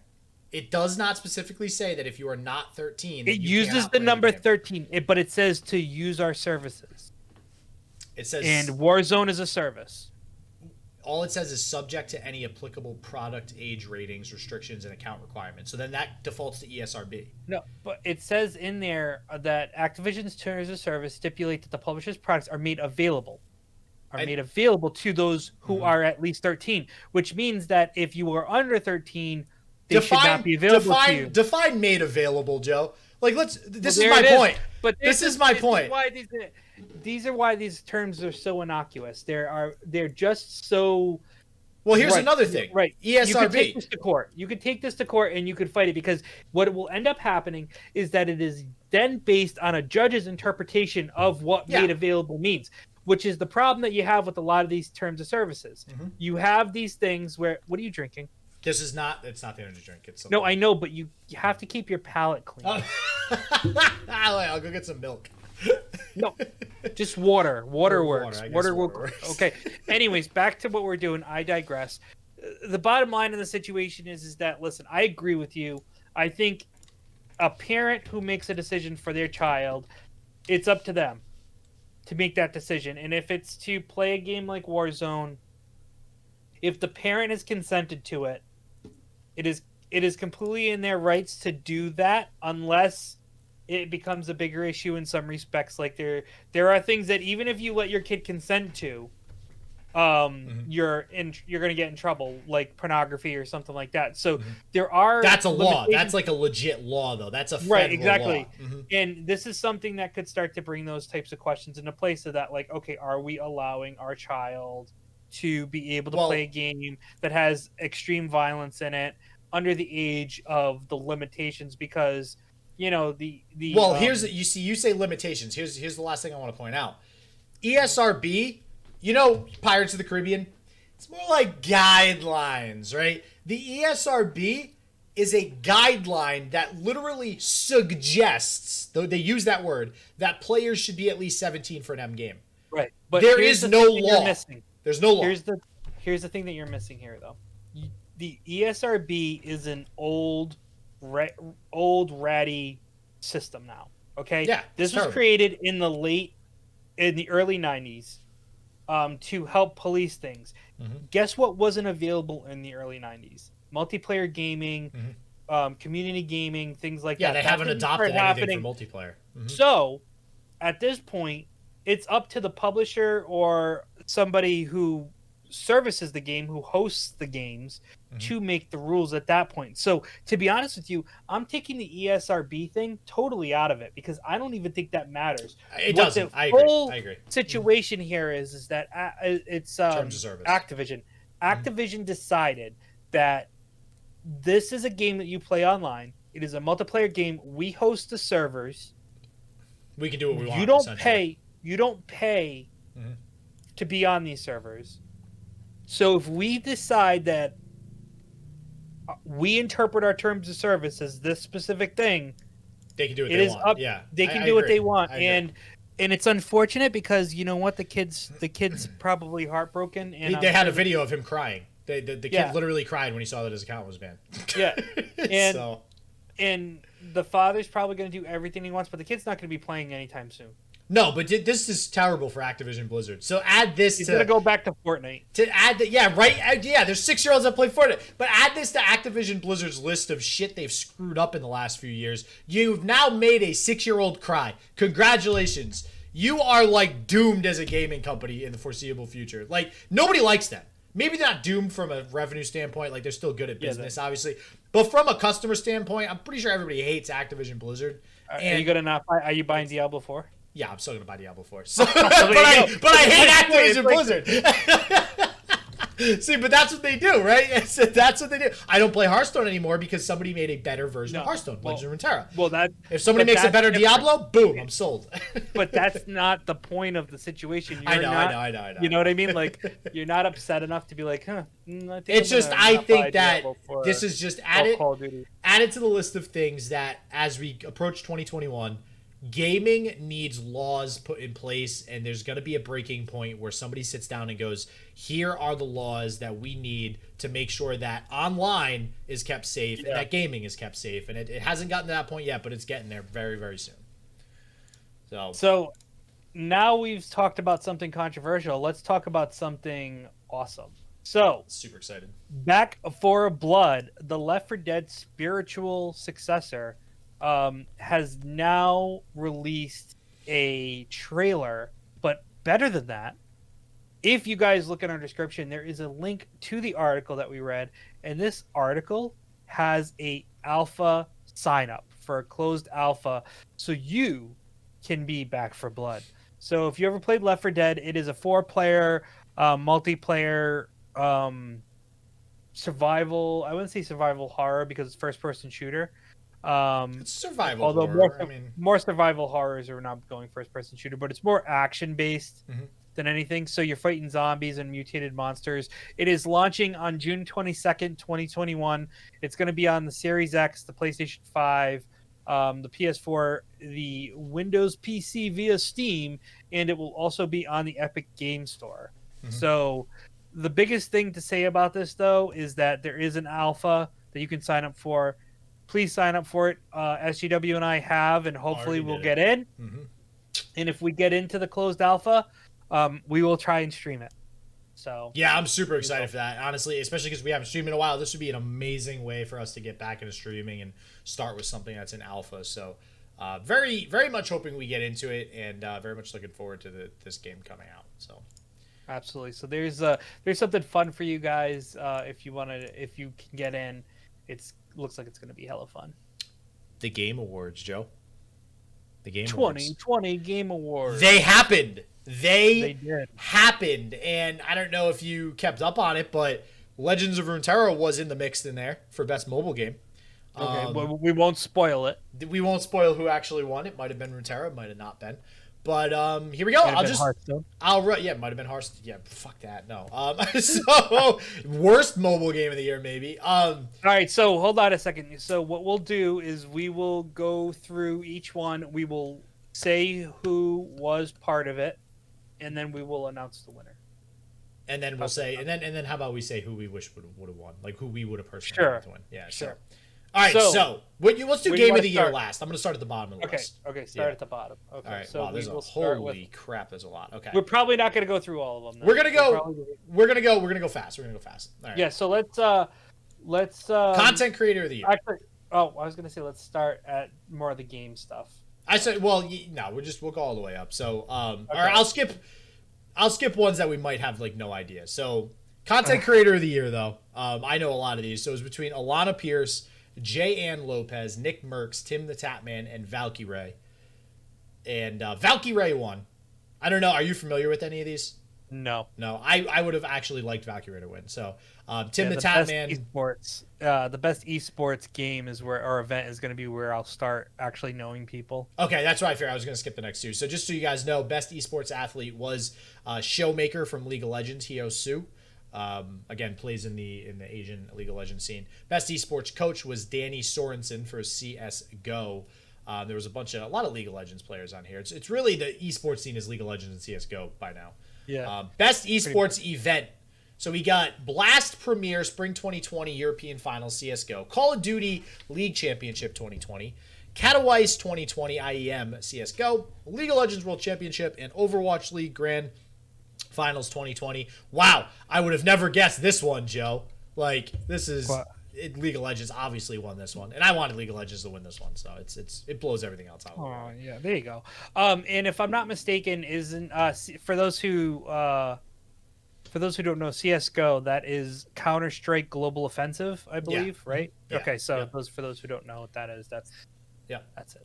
Speaker 1: It does not specifically say that if you are not 13...
Speaker 2: It uses the number 13, but it says to use our services.
Speaker 1: It says...
Speaker 2: And Warzone is a service.
Speaker 1: All it says is subject to any applicable product age ratings, restrictions, and account requirements. So then that defaults to ESRB.
Speaker 2: No, but it says in there that Activision's terms of service stipulate that the publisher's products are made available. Made available to those who are at least 13, which means that if you are under 13... They should not be available to you.
Speaker 1: Define made available, Joe. Like, this is my point. But this is my point.
Speaker 2: These are why these terms are so innocuous. They're just so.
Speaker 1: Well, here's another thing.
Speaker 2: Right.
Speaker 1: ESRB.
Speaker 2: You could take this to court. You could take this to court and you could fight it because what will end up happening is that it is then based on a judge's interpretation of what made available means, which is the problem that you have with a lot of these terms of services. You have these things where, what are you drinking?
Speaker 1: It's not the energy drink. It's
Speaker 2: no, I know, but you have to keep your palate clean.
Speaker 1: I'll go get some milk.
Speaker 2: No, just water. Water works.
Speaker 1: Water
Speaker 2: works. Okay. Anyways, back to what we're doing. I digress. The bottom line of the situation is that, listen, I agree with you. I think a parent who makes a decision for their child, it's up to them to make that decision. And if it's to play a game like Warzone, if the parent has consented to it, it is completely in their rights to do that unless it becomes a bigger issue in some respects. Like there are things that even if you let your kid consent to, you're going to get in trouble, like pornography or something like that. So there are
Speaker 1: that's a law. That's like a legit law, though. That's a federal
Speaker 2: right, exactly.
Speaker 1: law.
Speaker 2: And this is something that could start to bring those types of questions into place. So that, like, okay, are we allowing our child to be able to play a game that has extreme violence in it under the age of the limitations? Because the
Speaker 1: you say limitations. Here's the last thing I want to point out. ESRB, Pirates of the Caribbean, it's more like guidelines, right? The ESRB is a guideline that literally suggests, though they use that word, that players should be at least 17 for an M game.
Speaker 2: Right. But
Speaker 1: there is no law. There's no law.
Speaker 2: Here's the thing that you're missing here, though. The ESRB is an old ratty system now. Okay.
Speaker 1: Yeah.
Speaker 2: This was created in the early 90s, to help police things. Guess what wasn't available in the early 90s? Multiplayer gaming, community gaming, things like that.
Speaker 1: Yeah, they haven't adopted anything for multiplayer.
Speaker 2: So, at this point, it's up to the publisher or somebody who services the game, who hosts the games, to make the rules at that point. So, to be honest with you, I'm taking the ESRB thing totally out of it because I don't even think that matters.
Speaker 1: It doesn't. I agree.
Speaker 2: Situation here is that it's
Speaker 1: terms of service.
Speaker 2: Activision. Activision decided that this is a game that you play online. It is a multiplayer game. We host the servers.
Speaker 1: We can do what we want.
Speaker 2: You don't pay to be on these servers. So if we decide that we interpret our terms of service as this specific thing,
Speaker 1: they can do what they want.
Speaker 2: They can do what they want, and it's unfortunate because you know what, the kid's probably heartbroken. And
Speaker 1: they had a video of him crying. The kid literally cried when he saw that his account was banned.
Speaker 2: Yeah, and the father's probably going to do everything he wants, but the kid's not going to be playing anytime soon.
Speaker 1: No, but this is terrible for Activision Blizzard. So add this
Speaker 2: He's going to go back to Fortnite.
Speaker 1: To add that, yeah, right? Yeah, there's 6-year-olds that play Fortnite. But add this to Activision Blizzard's list of shit they've screwed up in the last few years. You've now made a 6-year-old cry. Congratulations. You are, like, doomed as a gaming company in the foreseeable future. Like, nobody likes them. Maybe they're not doomed from a revenue standpoint. Like, they're still good at business, obviously. But from a customer standpoint, I'm pretty sure everybody hates Activision Blizzard.
Speaker 2: Are you going to not buy? Are you buying Diablo 4?
Speaker 1: Yeah, I'm still gonna buy Diablo 4. So, but I hate Activision Blizzard. See, but that's what they do, right? That's what they do. I don't play Hearthstone anymore because somebody made a better version of Hearthstone, Legend of Runeterra. If somebody makes a better Diablo, boom, I'm sold.
Speaker 2: But that's not the point of the situation.
Speaker 1: I know.
Speaker 2: You know what I mean? Like, you're not upset enough to be like, I
Speaker 1: think that this is just added to the list of things that as we approach 2021. Gaming needs laws put in place, and there's going to be a breaking point where somebody sits down and goes, here are the laws that we need to make sure that online is kept safe and that gaming is kept safe. And it hasn't gotten to that point yet, but it's getting there very, very soon.
Speaker 2: So now we've talked about something controversial. Let's talk about something awesome. So,
Speaker 1: super excited.
Speaker 2: Back 4 Blood, the Left 4 Dead spiritual successor, has now released a trailer, but better than that, if you guys look in our description, there is a link to the article that we read, and this article has a alpha sign up for a closed alpha, so you can be Back 4 Blood. So if you ever played Left 4 Dead, it is a 4-player multiplayer survival. I wouldn't say survival horror because it's first-person shooter.
Speaker 1: It's survival
Speaker 2: although
Speaker 1: horror.
Speaker 2: More survival horrors are not going first-person shooter, but it's more action-based than anything. So you're fighting zombies and mutated monsters. It is launching on June 22nd, 2021. It's going to be on the Series X, the PlayStation 5, the PS4, the Windows PC via Steam, and it will also be on the Epic Game Store. So the biggest thing to say about this, though, is that there is an alpha that you can sign up for. Please sign up for it. SGW and I have, and hopefully we'll get in. And if we get into the closed alpha, we will try and stream it. So
Speaker 1: yeah, I'm super excited for that, honestly, especially because we haven't streamed in a while. This would be an amazing way for us to get back into streaming and start with something that's in alpha. So very, very much hoping we get into it, and very much looking forward to this game coming out. So
Speaker 2: absolutely. So there's something fun for you guys if you can get in. Looks like it's going to be hella fun.
Speaker 1: The Game Awards, Joe. The Game
Speaker 2: 2020 Game Awards.
Speaker 1: They happened.
Speaker 2: They did.
Speaker 1: Happened, and I don't know if you kept up on it, but Legends of Runeterra was in the mix in there for best mobile game.
Speaker 2: Okay, well, we won't spoil it.
Speaker 1: We won't spoil who actually won. It might have been Runeterra, it might have not been. But here we go.
Speaker 2: It might
Speaker 1: have been Hearthstone. Yeah, fuck that. No. So worst mobile game of the year, maybe.
Speaker 2: All right, so hold on a second. So what we'll do is we will go through each one. We will say who was part of it, and then we will announce the winner.
Speaker 1: And then we'll say, and then how about we say who we wish would have won, like who we would have personally
Speaker 2: sure.
Speaker 1: wanted to win. Yeah,
Speaker 2: sure.
Speaker 1: All right, so let's do Game of the Year last. I'm going to start at the bottom of the list.
Speaker 2: Okay, start at the bottom. Okay,
Speaker 1: all right,
Speaker 2: so
Speaker 1: wow, there's holy crap, there's a lot. Okay,
Speaker 2: we're probably not going to go through all of them.
Speaker 1: We're gonna go fast. All right.
Speaker 2: Yeah, so let's
Speaker 1: content creator of the year.
Speaker 2: Actually, I was going to say let's start at more of the game stuff.
Speaker 1: I said, well, no, we'll go all the way up. So, all right, I'll skip ones that we might have like no idea. So, content creator of the year though, I know a lot of these. So it was between Alana Pierce, J. Ann Lopez, Nick Merckx, Tim the Tatman, and Valkyrae. And Valkyrae won. I don't know. Are you familiar with any of these?
Speaker 2: No.
Speaker 1: I would have actually liked Valkyrae to win. So Tim the Tatman.
Speaker 2: The best esports game is where our event is going to be where I'll start actually knowing people.
Speaker 1: Okay, that's what I figured. I was going to skip the next two. So just so you guys know, best esports athlete was Showmaker from League of Legends, Hyo Soo. Again, plays in the Asian League of Legends scene. Best esports coach was Danny Sorensen for CS:GO. There was a lot of League of Legends players on here. It's really the esports scene is League of Legends and CS:GO by now.
Speaker 2: Yeah.
Speaker 1: Best esports event. So we got Blast Premier Spring 2020 European Finals CS:GO, Call of Duty League Championship 2020, Katowice 2020 IEM CS:GO, League of Legends World Championship, and Overwatch League Grand Finals 2020. Wow, I would have never guessed this one, Joe. Like, this is League of Legends obviously won this one, and I wanted League of Legends to win this one, so it blows everything else out.
Speaker 2: Oh yeah, there you go. And if I'm not mistaken, isn't for those who don't know CS:GO, that is Counter-Strike Global Offensive, I believe, right?
Speaker 1: Yeah.
Speaker 2: Okay, so for those who don't know what that is, that's it.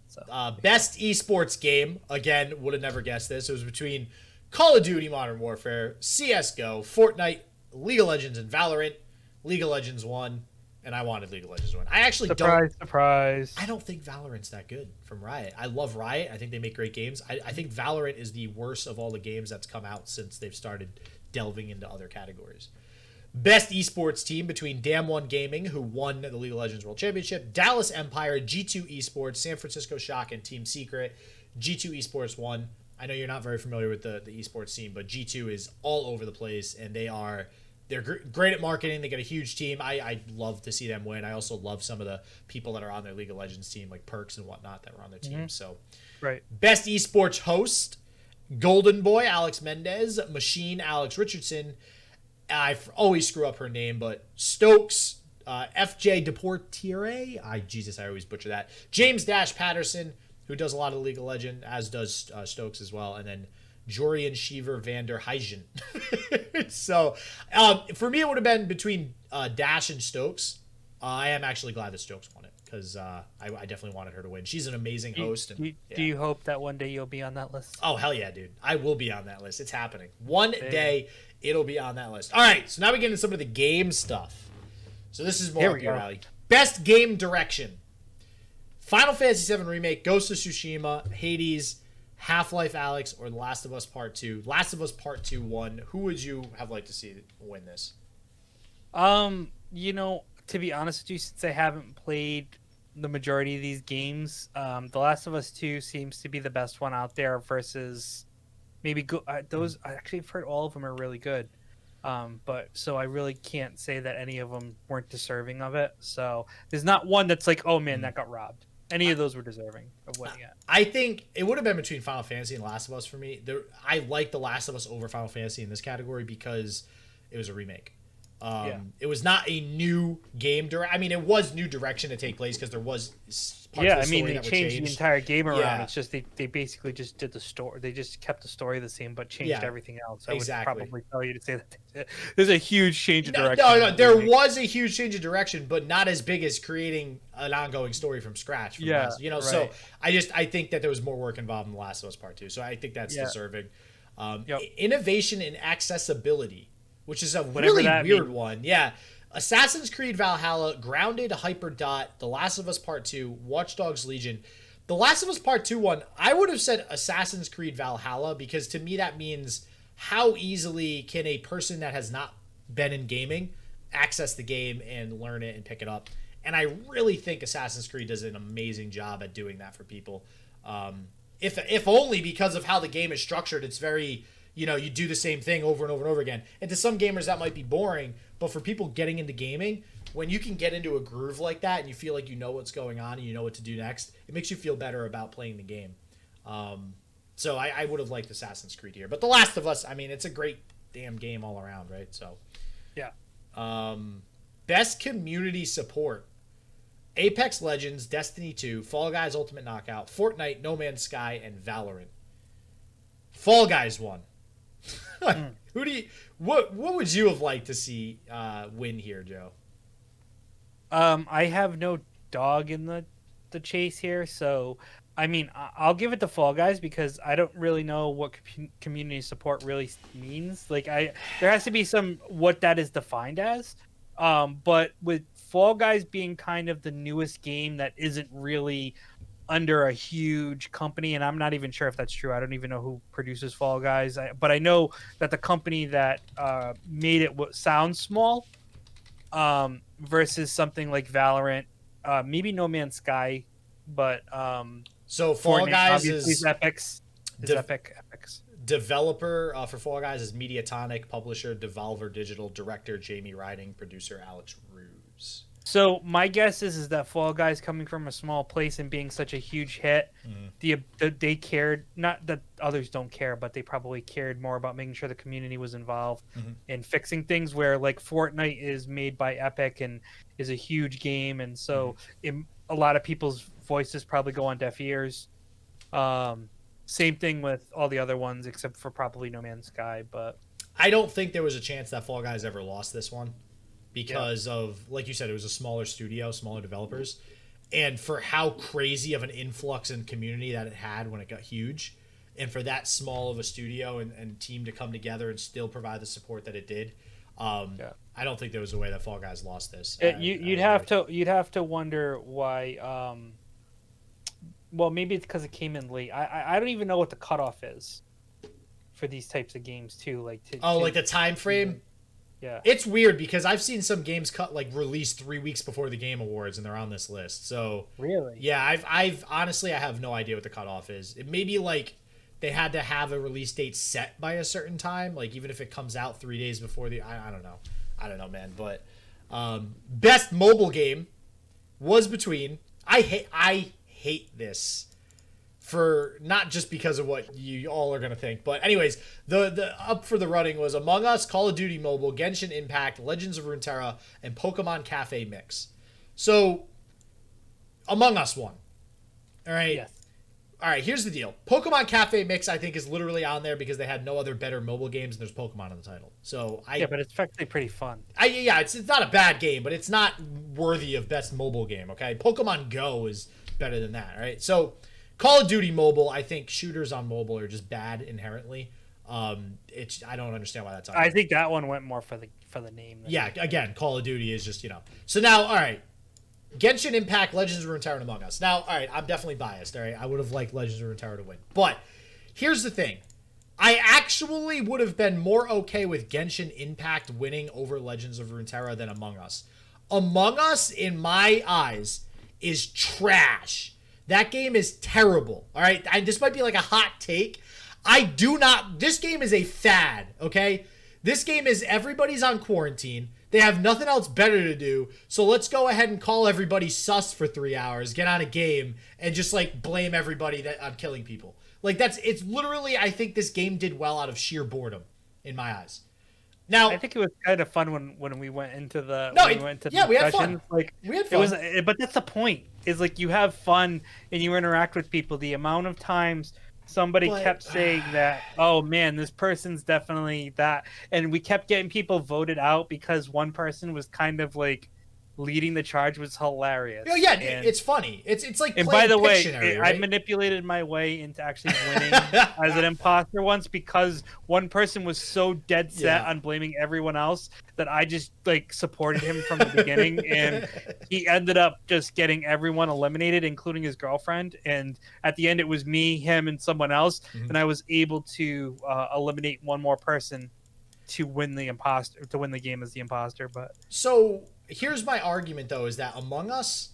Speaker 2: So
Speaker 1: best esports game, again, would have never guessed this. It was between Call of Duty Modern Warfare, CS:GO, Fortnite, League of Legends, and Valorant. League of Legends won, and I wanted League of Legends to win. I actually
Speaker 2: surprise.
Speaker 1: I don't think Valorant's that good from Riot. I love Riot. I think they make great games. I think Valorant is the worst of all the games that's come out since they've started delving into other categories. Best esports team between Damwon Gaming, who won the League of Legends World Championship, Dallas Empire, G2 Esports, San Francisco Shock, and Team Secret. G2 Esports won. I know you're not very familiar with the esports scene, but G2 is all over the place, and they're great at marketing. They got a huge team. I love to see them win. I also love some of the people that are on their League of Legends team, like Perks and whatnot, that were on their team. So,
Speaker 2: right.
Speaker 1: Best esports host, Golden Boy, Alex Mendez, Machine, Alex Richardson. I always screw up her name, but Stokes, FJ Deportiere. I always butcher that. James Dash Patterson, who does a lot of League of Legends, as does Stokes as well, and then Jorian Sheaver Vander Huygen. So, for me, it would have been between Dash and Stokes. I am actually glad that Stokes won it, because I definitely wanted her to win. She's an amazing host.
Speaker 2: Do you hope that one day you'll be on that list?
Speaker 1: Oh, hell yeah, dude. I will be on that list. It's happening. One day, it'll be on that list. All right, so now we get into some of the game stuff. So this is more up your alley. Best game direction. Final Fantasy VII Remake, Ghost of Tsushima, Hades, Half-Life Alyx, or The Last of Us Part 2. Last of Us Part 2 won. Who would you have liked to see win this?
Speaker 2: To be honest with you, since I haven't played the majority of these games, The Last of Us 2 seems to be the best one out there versus maybe those. I actually have heard all of them are really good. So I really can't say that any of them weren't deserving of it. So there's not one that's like, oh man, that got robbed. Any of those were deserving of winning it.
Speaker 1: I think it would have been between Final Fantasy and Last of Us for me. I like The Last of Us over Final Fantasy in this category because it was a remake. It was not a new game. I mean, it was new direction to take place because there was parts of the story that were
Speaker 2: changed the entire game around.
Speaker 1: Yeah.
Speaker 2: It's just they basically just did the story. They just kept the story the same, but changed everything else. I would probably tell you to say that there's a huge change of direction.
Speaker 1: No, there was a huge change of direction, but not as big as creating an ongoing story from scratch. So I think that there was more work involved in The Last of Us Part 2. So I think that's deserving. Innovation and accessibility, which is a really weird one. Yeah. Assassin's Creed Valhalla, Grounded, Hyperdot, The Last of Us Part 2, Watch Dogs Legion. The Last of Us Part 2 one, I would have said Assassin's Creed Valhalla because to me that means how easily can a person that has not been in gaming access the game and learn it and pick it up. And I really think Assassin's Creed does an amazing job at doing that for people. If only because of how the game is structured, it's very... you do the same thing over and over and over again. And to some gamers, that might be boring. But for people getting into gaming, when you can get into a groove like that and you feel like you know what's going on and you know what to do next, it makes you feel better about playing the game. So I would have liked Assassin's Creed here. But The Last of Us, I mean, it's a great damn game all around, right? So,
Speaker 2: yeah.
Speaker 1: Best community support. Apex Legends, Destiny 2, Fall Guys Ultimate Knockout, Fortnite, No Man's Sky, and Valorant. Fall Guys won. What would you have liked to see win here, Joe?
Speaker 2: I have no dog in the chase here, so I mean I'll give it to Fall Guys because I don't really know what community support really means. Like there has to be some what that is defined as. But with Fall Guys being kind of the newest game that isn't really under a huge company, and I'm not even sure if that's true. I don't even know who produces Fall Guys, but I know that the company that made it sounds small versus something like Valorant, maybe No Man's Sky, but
Speaker 1: so Fall
Speaker 2: Fortnite,
Speaker 1: Guys is
Speaker 2: Epic's. Epic's
Speaker 1: developer for Fall Guys is Mediatonic, publisher Devolver Digital, director Jamie Riding, producer Alex Ruse.
Speaker 2: So my guess is that Fall Guys coming from a small place and being such a huge hit, they cared, not that others don't care, but they probably cared more about making sure the community was involved in fixing things, where like Fortnite is made by Epic and is a huge game. And so a lot of people's voices probably go on deaf ears. Same thing with all the other ones, except for probably No Man's Sky. But
Speaker 1: I don't think there was a chance that Fall Guys ever lost this one. Because of, like you said, it was a smaller studio, smaller developers. And for how crazy of an influx in community that it had when it got huge, and for that small of a studio and team to come together and still provide the support that it did, I don't think there was a way that Fall Guys lost this.
Speaker 2: You'd have to wonder why. Well, maybe it's because it came in late. I don't even know what the cutoff is for these types of games too. Like
Speaker 1: like the time frame.
Speaker 2: Yeah,
Speaker 1: it's weird because I've seen some games released 3 weeks before the Game Awards and they're on this list. So
Speaker 2: really,
Speaker 1: yeah, I've honestly I have no idea what the cutoff is. It may be like they had to have a release date set by a certain time, like even if it comes out 3 days before I don't know, man. But best mobile game was between I hate this. For not just because of what you all are gonna think, but anyways, the up for the running was Among Us, Call of Duty Mobile, Genshin Impact, Legends of Runeterra, and Pokemon Cafe Mix. So, Among Us won. All right.
Speaker 2: Yes.
Speaker 1: All right. Here's the deal. Pokemon Cafe Mix, I think, is literally on there because they had no other better mobile games, and there's Pokemon in the title. So
Speaker 2: but it's actually pretty fun.
Speaker 1: It's not a bad game, but it's not worthy of best mobile game. Okay. Pokemon Go is better than that. All right. So. Call of Duty Mobile, I think shooters on mobile are just bad inherently. I don't understand why that's on.
Speaker 2: I think that one went more for the name.
Speaker 1: Again, Call of Duty is just, So now, all right. Genshin Impact, Legends of Runeterra, and Among Us. Now, all right, I'm definitely biased, all right? I would have liked Legends of Runeterra to win. But here's the thing. I actually would have been more okay with Genshin Impact winning over Legends of Runeterra than Among Us. Among Us, in my eyes, is trash. That game is terrible, all right? This might be like a hot take. This game is a fad, okay? This game is everybody's on quarantine. They have nothing else better to do. So let's go ahead and call everybody sus for 3 hours, get on a game, and just like blame everybody that I'm killing people. Like it's literally, I think this game did well out of sheer boredom in my eyes. Now
Speaker 2: I think it was kind of fun when we went into the
Speaker 1: we had fun.
Speaker 2: Like
Speaker 1: we had fun.
Speaker 2: But that's the point. Is like you have fun and you interact with people. The amount of times somebody kept saying that, oh man, this person's definitely that, and we kept getting people voted out because one person was kind of like leading the charge was hilarious.
Speaker 1: Oh yeah, it's funny. It's like.
Speaker 2: And by the way,
Speaker 1: right?
Speaker 2: I manipulated my way into actually winning as an imposter once because one person was so dead set on blaming everyone else that I just like supported him from the beginning, and he ended up just getting everyone eliminated, including his girlfriend. And at the end, it was me, him, and someone else, and I was able to eliminate one more person to win the game as the imposter. But
Speaker 1: so here's my argument though, is that Among Us,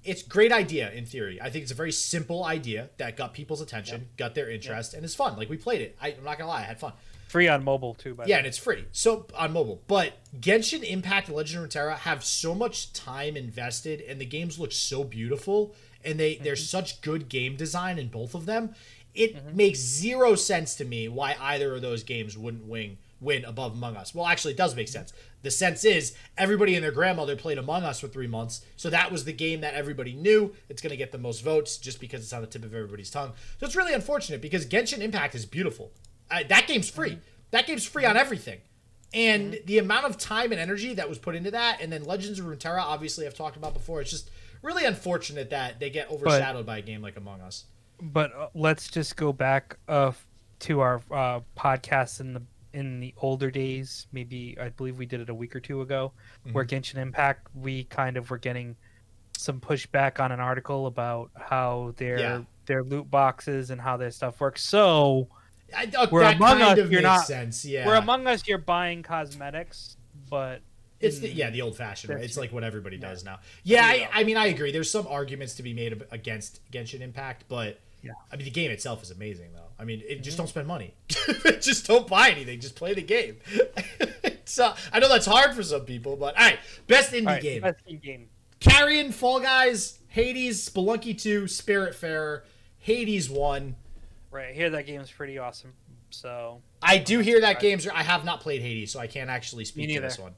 Speaker 1: it's a great idea in theory. I think it's a very simple idea that got people's attention, got their interest, and it's fun. Like we played it. I'm not gonna lie, I had fun.
Speaker 2: Free on mobile too, by the way.
Speaker 1: And it's free. So on mobile. But Genshin Impact and Legend of Runeterra have so much time invested, and the games look so beautiful, and there's such good game design in both of them. It makes zero sense to me why either of those games wouldn't win above Among Us. Well, actually, it does make sense. The sense is everybody and their grandmother played Among Us for 3 months, so that was the game that everybody knew. It's going to get the most votes just because it's on the tip of everybody's tongue. So it's really unfortunate because Genshin Impact is beautiful. That game's free. That game's free on everything. And the amount of time and energy that was put into that, and then Legends of Runeterra, obviously I've talked about before, it's just really unfortunate that they get overshadowed by a game like Among Us.
Speaker 2: But let's just go back to our podcasts in the older days. Maybe I believe we did it a week or two ago, where Genshin Impact, we kind of were getting some pushback on an article about how their loot boxes and how their stuff works. So we're Among Us, you're not.
Speaker 1: Sense. Yeah,
Speaker 2: we're Among Us, you're buying cosmetics, but
Speaker 1: it's the old fashioned way. It's like what everybody does now. Yeah, I mean I agree. There's some arguments to be made against Genshin Impact, but. Yeah, I mean the game itself is amazing though. I mean, just don't spend money. Just don't buy anything. Just play the game. So I know that's hard for some people, but all right, best indie game.
Speaker 2: Best indie game.
Speaker 1: Carrion, Fall Guys, Hades, Spelunky 2, Spiritfarer. Hades 1.
Speaker 2: Right, I hear that game's pretty awesome. So
Speaker 1: I do hear that game's. I have not played Hades, so I can't actually speak to this one.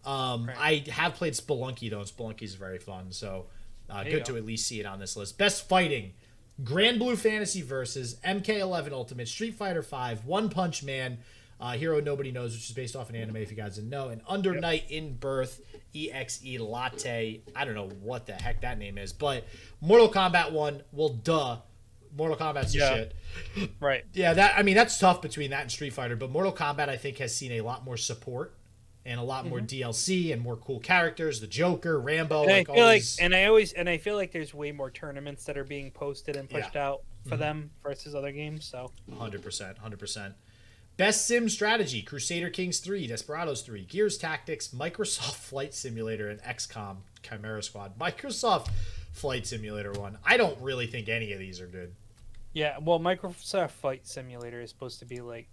Speaker 1: I have played Spelunky though, and Spelunky's very fun. So good to at least see it on this list. Best fighting. Grand Blue Fantasy Versus, MK11 Ultimate, Street Fighter V, One Punch Man, Hero Nobody Knows, which is based off an anime if you guys didn't know, and Under Night in Birth, EXE Latte. I don't know what the heck that name is, but Mortal Kombat 1, well, duh. Mortal Kombat's the shit.
Speaker 2: Right.
Speaker 1: Yeah, that's tough between that and Street Fighter, but Mortal Kombat, I think, has seen a lot more support and a lot more DLC and more cool characters. The Joker, Rambo,
Speaker 2: and I feel like there's way more tournaments that are being posted and pushed out for them versus other games. So
Speaker 1: 100%. Best sim strategy: Crusader Kings 3, Desperados 3, Gears Tactics, Microsoft Flight Simulator, and XCOM Chimera Squad. Microsoft Flight Simulator 1. I don't really think any of these are good.
Speaker 2: Yeah, well, Microsoft Flight Simulator is supposed to be like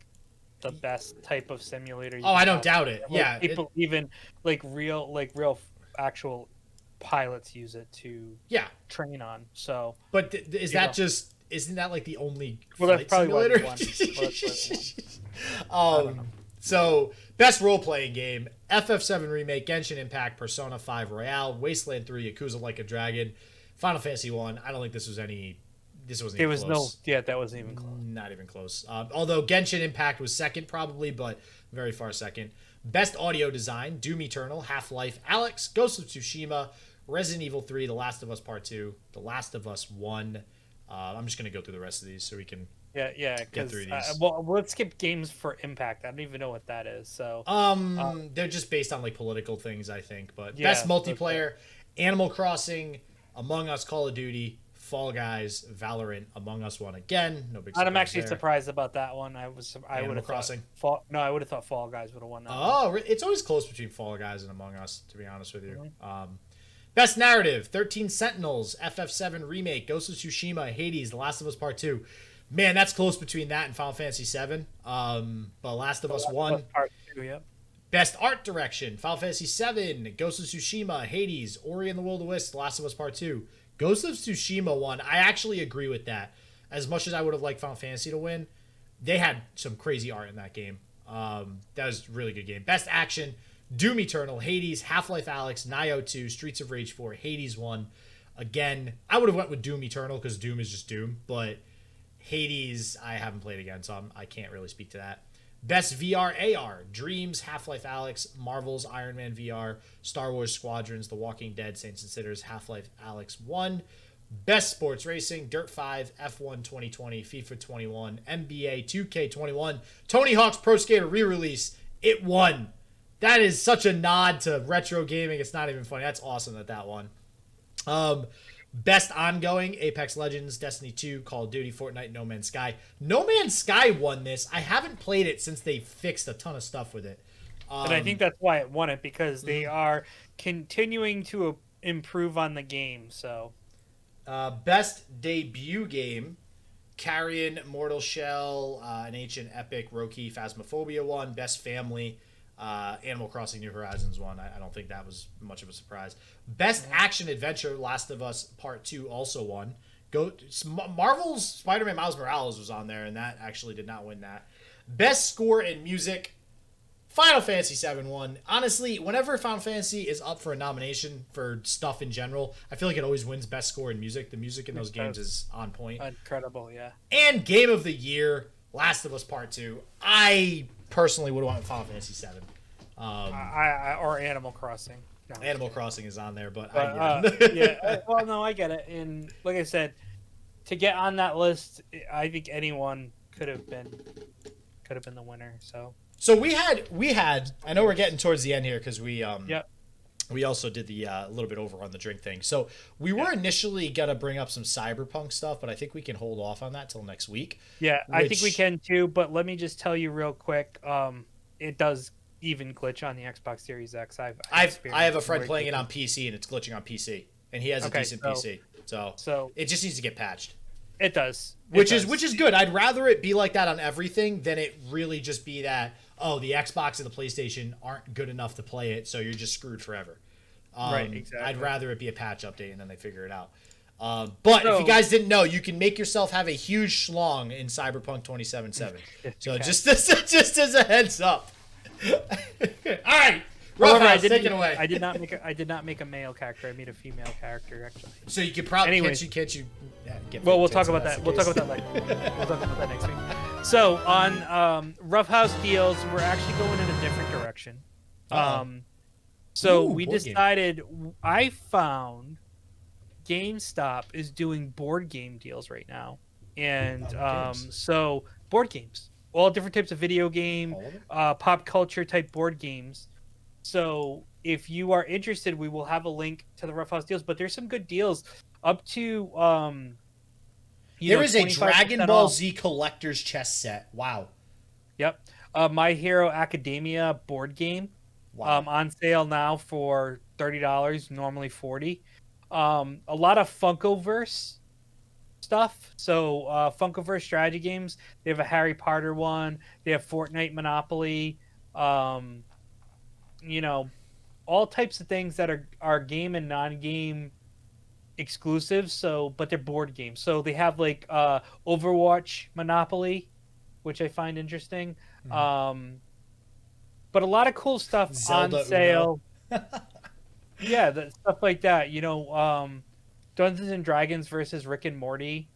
Speaker 2: the best type of simulator.
Speaker 1: I don't doubt it.
Speaker 2: Like, people even real actual pilots use it to train on. So,
Speaker 1: but isn't that like the only
Speaker 2: flight
Speaker 1: simulator?
Speaker 2: One.
Speaker 1: So best role playing game: FF7 Remake, Genshin Impact, Persona 5 Royale, Wasteland 3, Yakuza Like a Dragon, Final Fantasy 1. I don't think this was any. This wasn't even close.
Speaker 2: That wasn't even close.
Speaker 1: Not even close. Although Genshin Impact was second probably, but very far second. Best audio design: Doom Eternal, Half-Life, Alex, Ghost of Tsushima, Resident Evil 3, The Last of Us Part 2, The Last of Us 1. I'm just going to go through the rest of these so we can get through these.
Speaker 2: Let's skip games for Impact. I don't even know what that is. So
Speaker 1: they're just based on like political things, I think. But best multiplayer: Animal Crossing, Among Us, Call of Duty, Fall Guys, Valorant, Among Us 1 again. No big surprise.
Speaker 2: I'm actually surprised about that one. I would have
Speaker 1: Crossing.
Speaker 2: I would have thought Fall Guys would have won that.
Speaker 1: Oh, it's always close between Fall Guys and Among Us, to be honest with you. Best narrative: 13 Sentinels, FF7 Remake, Ghost of Tsushima, Hades, The Last of Us Part 2. Man, that's close between that and Final Fantasy 7. But Last of Us 1.
Speaker 2: Part 2, yep.
Speaker 1: Best art direction: Final Fantasy VII, Ghost of Tsushima, Hades, Ori and the Will of the Wisps, The Last of Us Part 2. Ghost of Tsushima won. I actually agree with that. As much as I would have liked Final Fantasy to win, they had some crazy art in that game. That was a really good game. Best action: Doom Eternal, Hades, Half-Life Alyx, Nioh 2, Streets of Rage 4, Hades 1. Again, I would have went with Doom Eternal because Doom is just Doom, but Hades I haven't played again, so I can't really speak to that. Best VR AR: Dreams, Half-Life Alyx, Marvel's Iron Man VR, Star Wars Squadrons, The Walking Dead, Saints and Sinners, Half-Life Alyx 1. Best sports racing: Dirt 5, F1 2020, FIFA 21, NBA 2K21, Tony Hawk's Pro Skater re-release. It won. That is such a nod to retro gaming. It's not even funny. That's awesome that won. Best ongoing: Apex Legends, Destiny 2, Call of Duty, Fortnite, No Man's Sky. No Man's Sky won this. I haven't played it since they fixed a ton of stuff with it.
Speaker 2: And I think that's why it won it, because they are continuing to improve on the game. So,
Speaker 1: best debut game: Carrion, Mortal Shell, An Ancient Epic, Roki, Phasmophobia won. Best family: Animal Crossing New Horizons won. I don't think that was much of a surprise. Best action adventure: Last of Us Part 2 also won. Marvel's Spider-Man Miles Morales was on there, and that actually did not win that. Best score and music: Final Fantasy VII won. Honestly, whenever Final Fantasy is up for a nomination for stuff in general, I feel like it always wins best score and music. The music in those games is on point.
Speaker 2: Incredible, yeah.
Speaker 1: And Game of the Year: Last of Us Part 2. I personally would have went Final Fantasy VII.
Speaker 2: Or Animal Crossing. No,
Speaker 1: Animal Crossing is on there, but
Speaker 2: yeah. Well, no, I get it. And like I said, to get on that list, I think anyone could have been the winner.
Speaker 1: So we had. I know we're getting towards the end here because we we also did the little bit over on the drink thing. So we were initially gonna bring up some Cyberpunk stuff, but I think we can hold off on that till next week.
Speaker 2: Yeah, I think we can too. But let me just tell you real quick. It does even glitch on the Xbox Series X. I
Speaker 1: have a friend playing it on PC, and it's glitching on PC, and he has a decent PC. So it just needs to get patched.
Speaker 2: It does.
Speaker 1: Which is good. I'd rather it be like that on everything than it really just be that, oh, the Xbox and the PlayStation aren't good enough to play it, so you're just screwed forever.
Speaker 2: Right, exactly.
Speaker 1: I'd rather it be a patch update and then they figure it out. But if you guys didn't know, you can make yourself have a huge schlong in Cyberpunk 2077. So just as a heads up. All right. Ruffhouse, take it away.
Speaker 2: I did not make a male character. I made a female character, actually.
Speaker 1: So you could probably can't you get
Speaker 2: we'll talk about that. We'll talk about that later. We'll talk about that next week. So on Ruffhouse deals, we're actually going in a different direction. We decided. I found GameStop is doing board game deals right now, and so board games, all different types of video game, pop culture type board games. So if you are interested, we will have a link to the Ruffhouse deals. But there's some good deals up to.
Speaker 1: There is a Dragon Ball Z collector's chess set. Wow.
Speaker 2: Yep. My Hero Academia board game. Wow. On sale now for $30, normally $40. A lot of Funkoverse stuff. So Funkoverse strategy games. They have a Harry Potter one. They have Fortnite Monopoly. All types of things that are game and non-game exclusives. So, but they're board games. So they have like Overwatch Monopoly, which I find interesting. Mm-hmm. But a lot of cool stuff Zelda on sale. Yeah, stuff like that. Dungeons and Dragons versus Rick and Morty.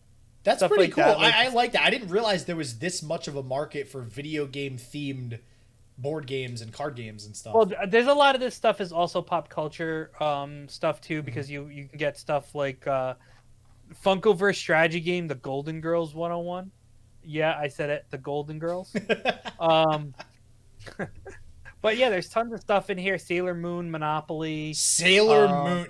Speaker 1: That's stuff pretty cool. I like that. I didn't realize there was this much of a market for video game themed board games and card games and stuff.
Speaker 2: Well, there's a lot of this stuff is also pop culture stuff too, because you can get stuff like Funkoverse strategy game, The Golden Girls 101. Yeah, I said it, The Golden Girls. But yeah, there's tons of stuff in here. Sailor Moon Monopoly.
Speaker 1: Sailor Moon.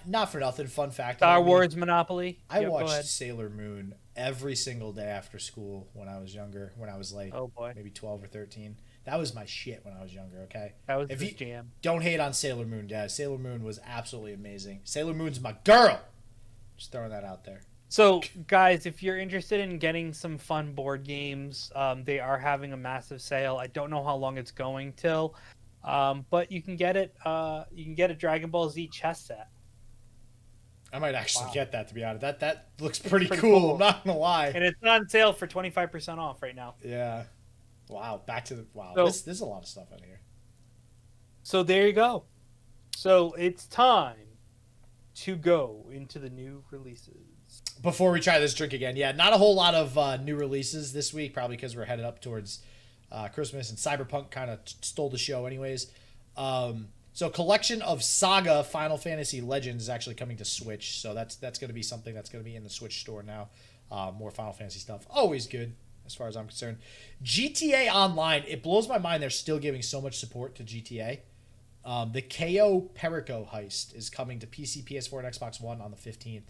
Speaker 1: Not for nothing. Fun fact.
Speaker 2: Star Wars Monopoly.
Speaker 1: I watched Sailor Moon every single day after school when I was younger. When I was like, maybe 12 or 13. That was my shit when I was younger. Okay.
Speaker 2: That was the jam.
Speaker 1: Don't hate on Sailor Moon, guys. Sailor Moon was absolutely amazing. Sailor Moon's my girl. Just throwing that out there.
Speaker 2: So, guys, if you're interested in getting some fun board games, they are having a massive sale. I don't know how long it's going till. But you can get it. You can get a Dragon Ball Z chess set.
Speaker 1: I might actually get that, to be honest. That looks
Speaker 2: It's
Speaker 1: pretty cool. I'm not gonna lie.
Speaker 2: And it's on sale for 25% off right now.
Speaker 1: Yeah. Wow. Back to the wow.
Speaker 2: So,
Speaker 1: There's a lot of stuff in here.
Speaker 2: So there you go. So it's time to go into the new releases.
Speaker 1: Before we try this drink again, yeah, not a whole lot of new releases this week, probably because we're headed up towards Christmas, and Cyberpunk kind of stole the show anyways. So collection of Saga Final Fantasy Legends is actually coming to Switch, so that's going to be something that's going to be in the Switch store now. More Final Fantasy stuff. Always good, as far as I'm concerned. GTA Online, it blows my mind they're still giving so much support to GTA. The KO Perico heist is coming to PC, PS4, and Xbox One on the 15th.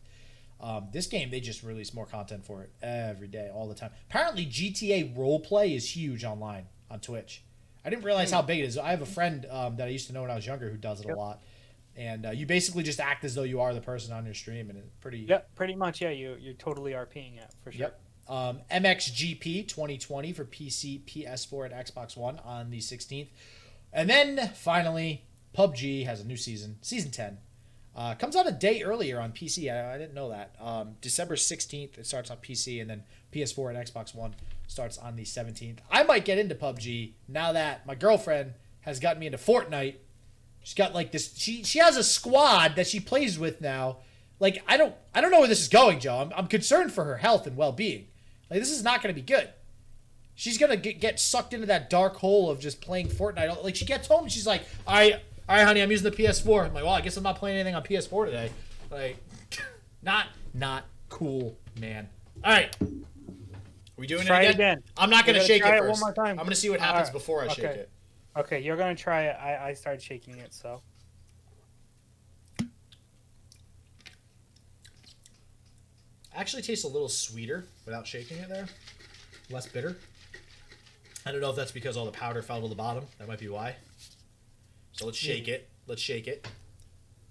Speaker 1: This game, they just release more content for it every day, all the time. Apparently, GTA roleplay is huge online on Twitch. I didn't realize how big it is. I have a friend that I used to know when I was younger who does it a lot. And you basically just act as though you are the person on your stream, and it's pretty...
Speaker 2: Yep, pretty much, yeah. You're totally RPing it, for sure.
Speaker 1: Yep. MXGP 2020 for PC, PS4, and Xbox One on the 16th. And then, finally, PUBG has a new season, Season 10. Comes out a day earlier on PC. I didn't know that. December 16th, it starts on PC, and then PS4 and Xbox One starts on the 17th. I might get into PUBG now that my girlfriend has gotten me into Fortnite. She's got like this. She has a squad that she plays with now. Like I don't know where this is going, Joe. I'm concerned for her health and well-being. Like this is not going to be good. She's gonna get sucked into that dark hole of just playing Fortnite. Like she gets home and she's like, all right, honey, I'm using the PS4. I'm like, well, I guess I'm not playing anything on PS4 today. Like, not cool, man. All right. Are we doing
Speaker 2: Try
Speaker 1: it again? I'm not going to shake it first.
Speaker 2: One more time.
Speaker 1: I'm going to see what happens before I shake it.
Speaker 2: Okay, you're going to try it. I started shaking it, so.
Speaker 1: Actually tastes a little sweeter without shaking it there. Less bitter. I don't know if that's because all the powder fell to the bottom. That might be why. So let's shake it. Let's shake it.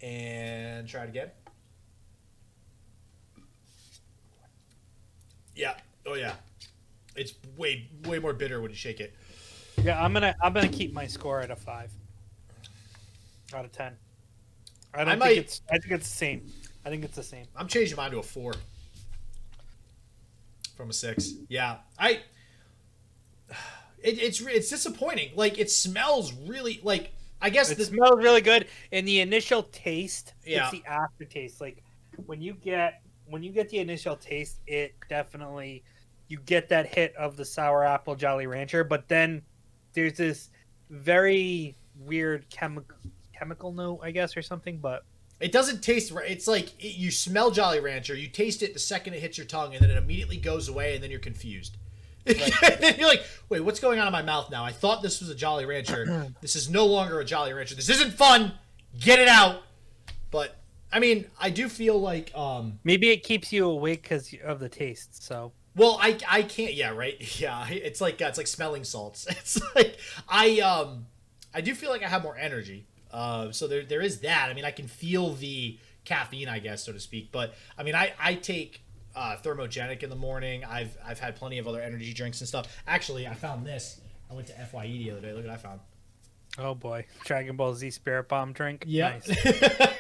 Speaker 1: And try it again. Yeah. Oh yeah. It's way more bitter when you shake it.
Speaker 2: Yeah, I'm gonna keep my score at a 5 out of 10. I think it's the same. I think it's the same.
Speaker 1: I'm changing mine to a 4 from a 6. Yeah. It's disappointing. Like it smells really like I guess
Speaker 2: it smells really good. And the initial taste, it's the aftertaste. Like when you get the initial taste, it definitely you get that hit of the sour apple Jolly Rancher, but then there's this very weird chemical note, I guess, or something, but
Speaker 1: it doesn't taste right. It's like you smell Jolly Rancher, you taste it the second it hits your tongue, and then it immediately goes away, and then you're confused. Right. Then you're like, wait, what's going on in my mouth now? I thought this was a Jolly Rancher. This is no longer a Jolly Rancher. This isn't fun. Get it out. But I mean, I do feel like
Speaker 2: maybe it keeps you awake because of the taste. So
Speaker 1: well, I can't. Yeah, right. Yeah, it's like smelling salts. It's like I do feel like I have more energy. So there is that. I mean, I can feel the caffeine, I guess, so to speak. But I mean, I take thermogenic in the morning. I've had plenty of other energy drinks and stuff. Actually, I found this. I went to FYE the other day. Look what I found.
Speaker 2: Oh boy, Dragon Ball Z Spirit Bomb drink.
Speaker 1: Yeah.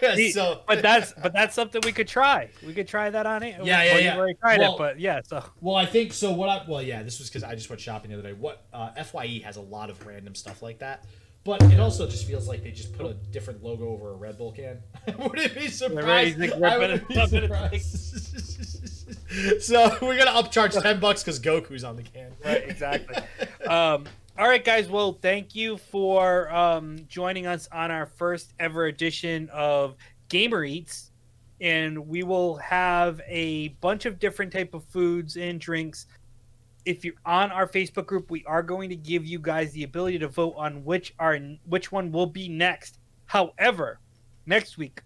Speaker 2: Nice.
Speaker 1: So,
Speaker 2: but that's something we could try. We could try that on it.
Speaker 1: Yeah.
Speaker 2: You've already tried it, but yeah. So.
Speaker 1: Well, I think so. This was because I just went shopping the other day. FYE has a lot of random stuff like that. But it also just feels like they just put a different logo over a Red Bull can. Wouldn't be surprised. I wouldn't be surprised. So we're gonna upcharge $10 because Goku's on the can.
Speaker 2: Right, exactly. All right, guys. Well, thank you for joining us on our first ever edition of Gamer Eats, and we will have a bunch of different type of foods and drinks. If you're on our Facebook group, we are going to give you guys the ability to vote on which one will be next. However, next week,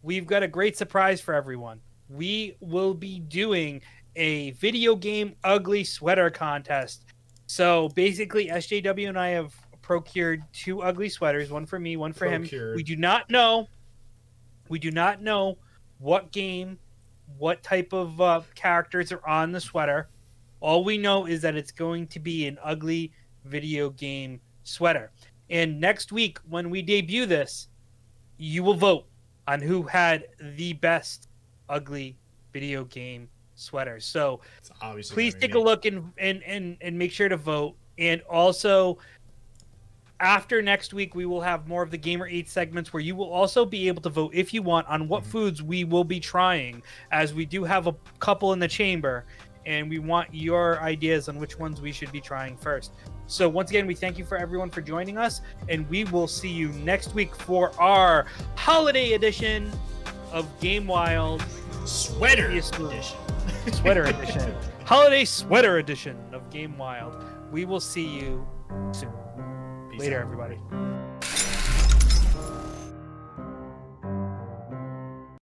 Speaker 2: we've got a great surprise for everyone. We will be doing a video game ugly sweater contest. So basically, SJW and I have procured 2 ugly sweaters, one for me, one for him. We do not know what game, what type of characters are on the sweater. All we know is that it's going to be an ugly video game sweater. And next week, when we debut this, you will vote on who had the best ugly video game sweater. So please take a look and make sure to vote. And also, after next week, we will have more of the Gamer Eatz segments where you will also be able to vote if you want on what foods we will be trying, as we do have a couple in the chamber, and we want your ideas on which ones we should be trying first. So once again, we thank you for everyone for joining us, and we will see you next week for our holiday edition of Game Wild
Speaker 1: Sweater edition.
Speaker 2: Sweater edition. Holiday sweater edition of Game Wild. We will see you soon. Later, everybody.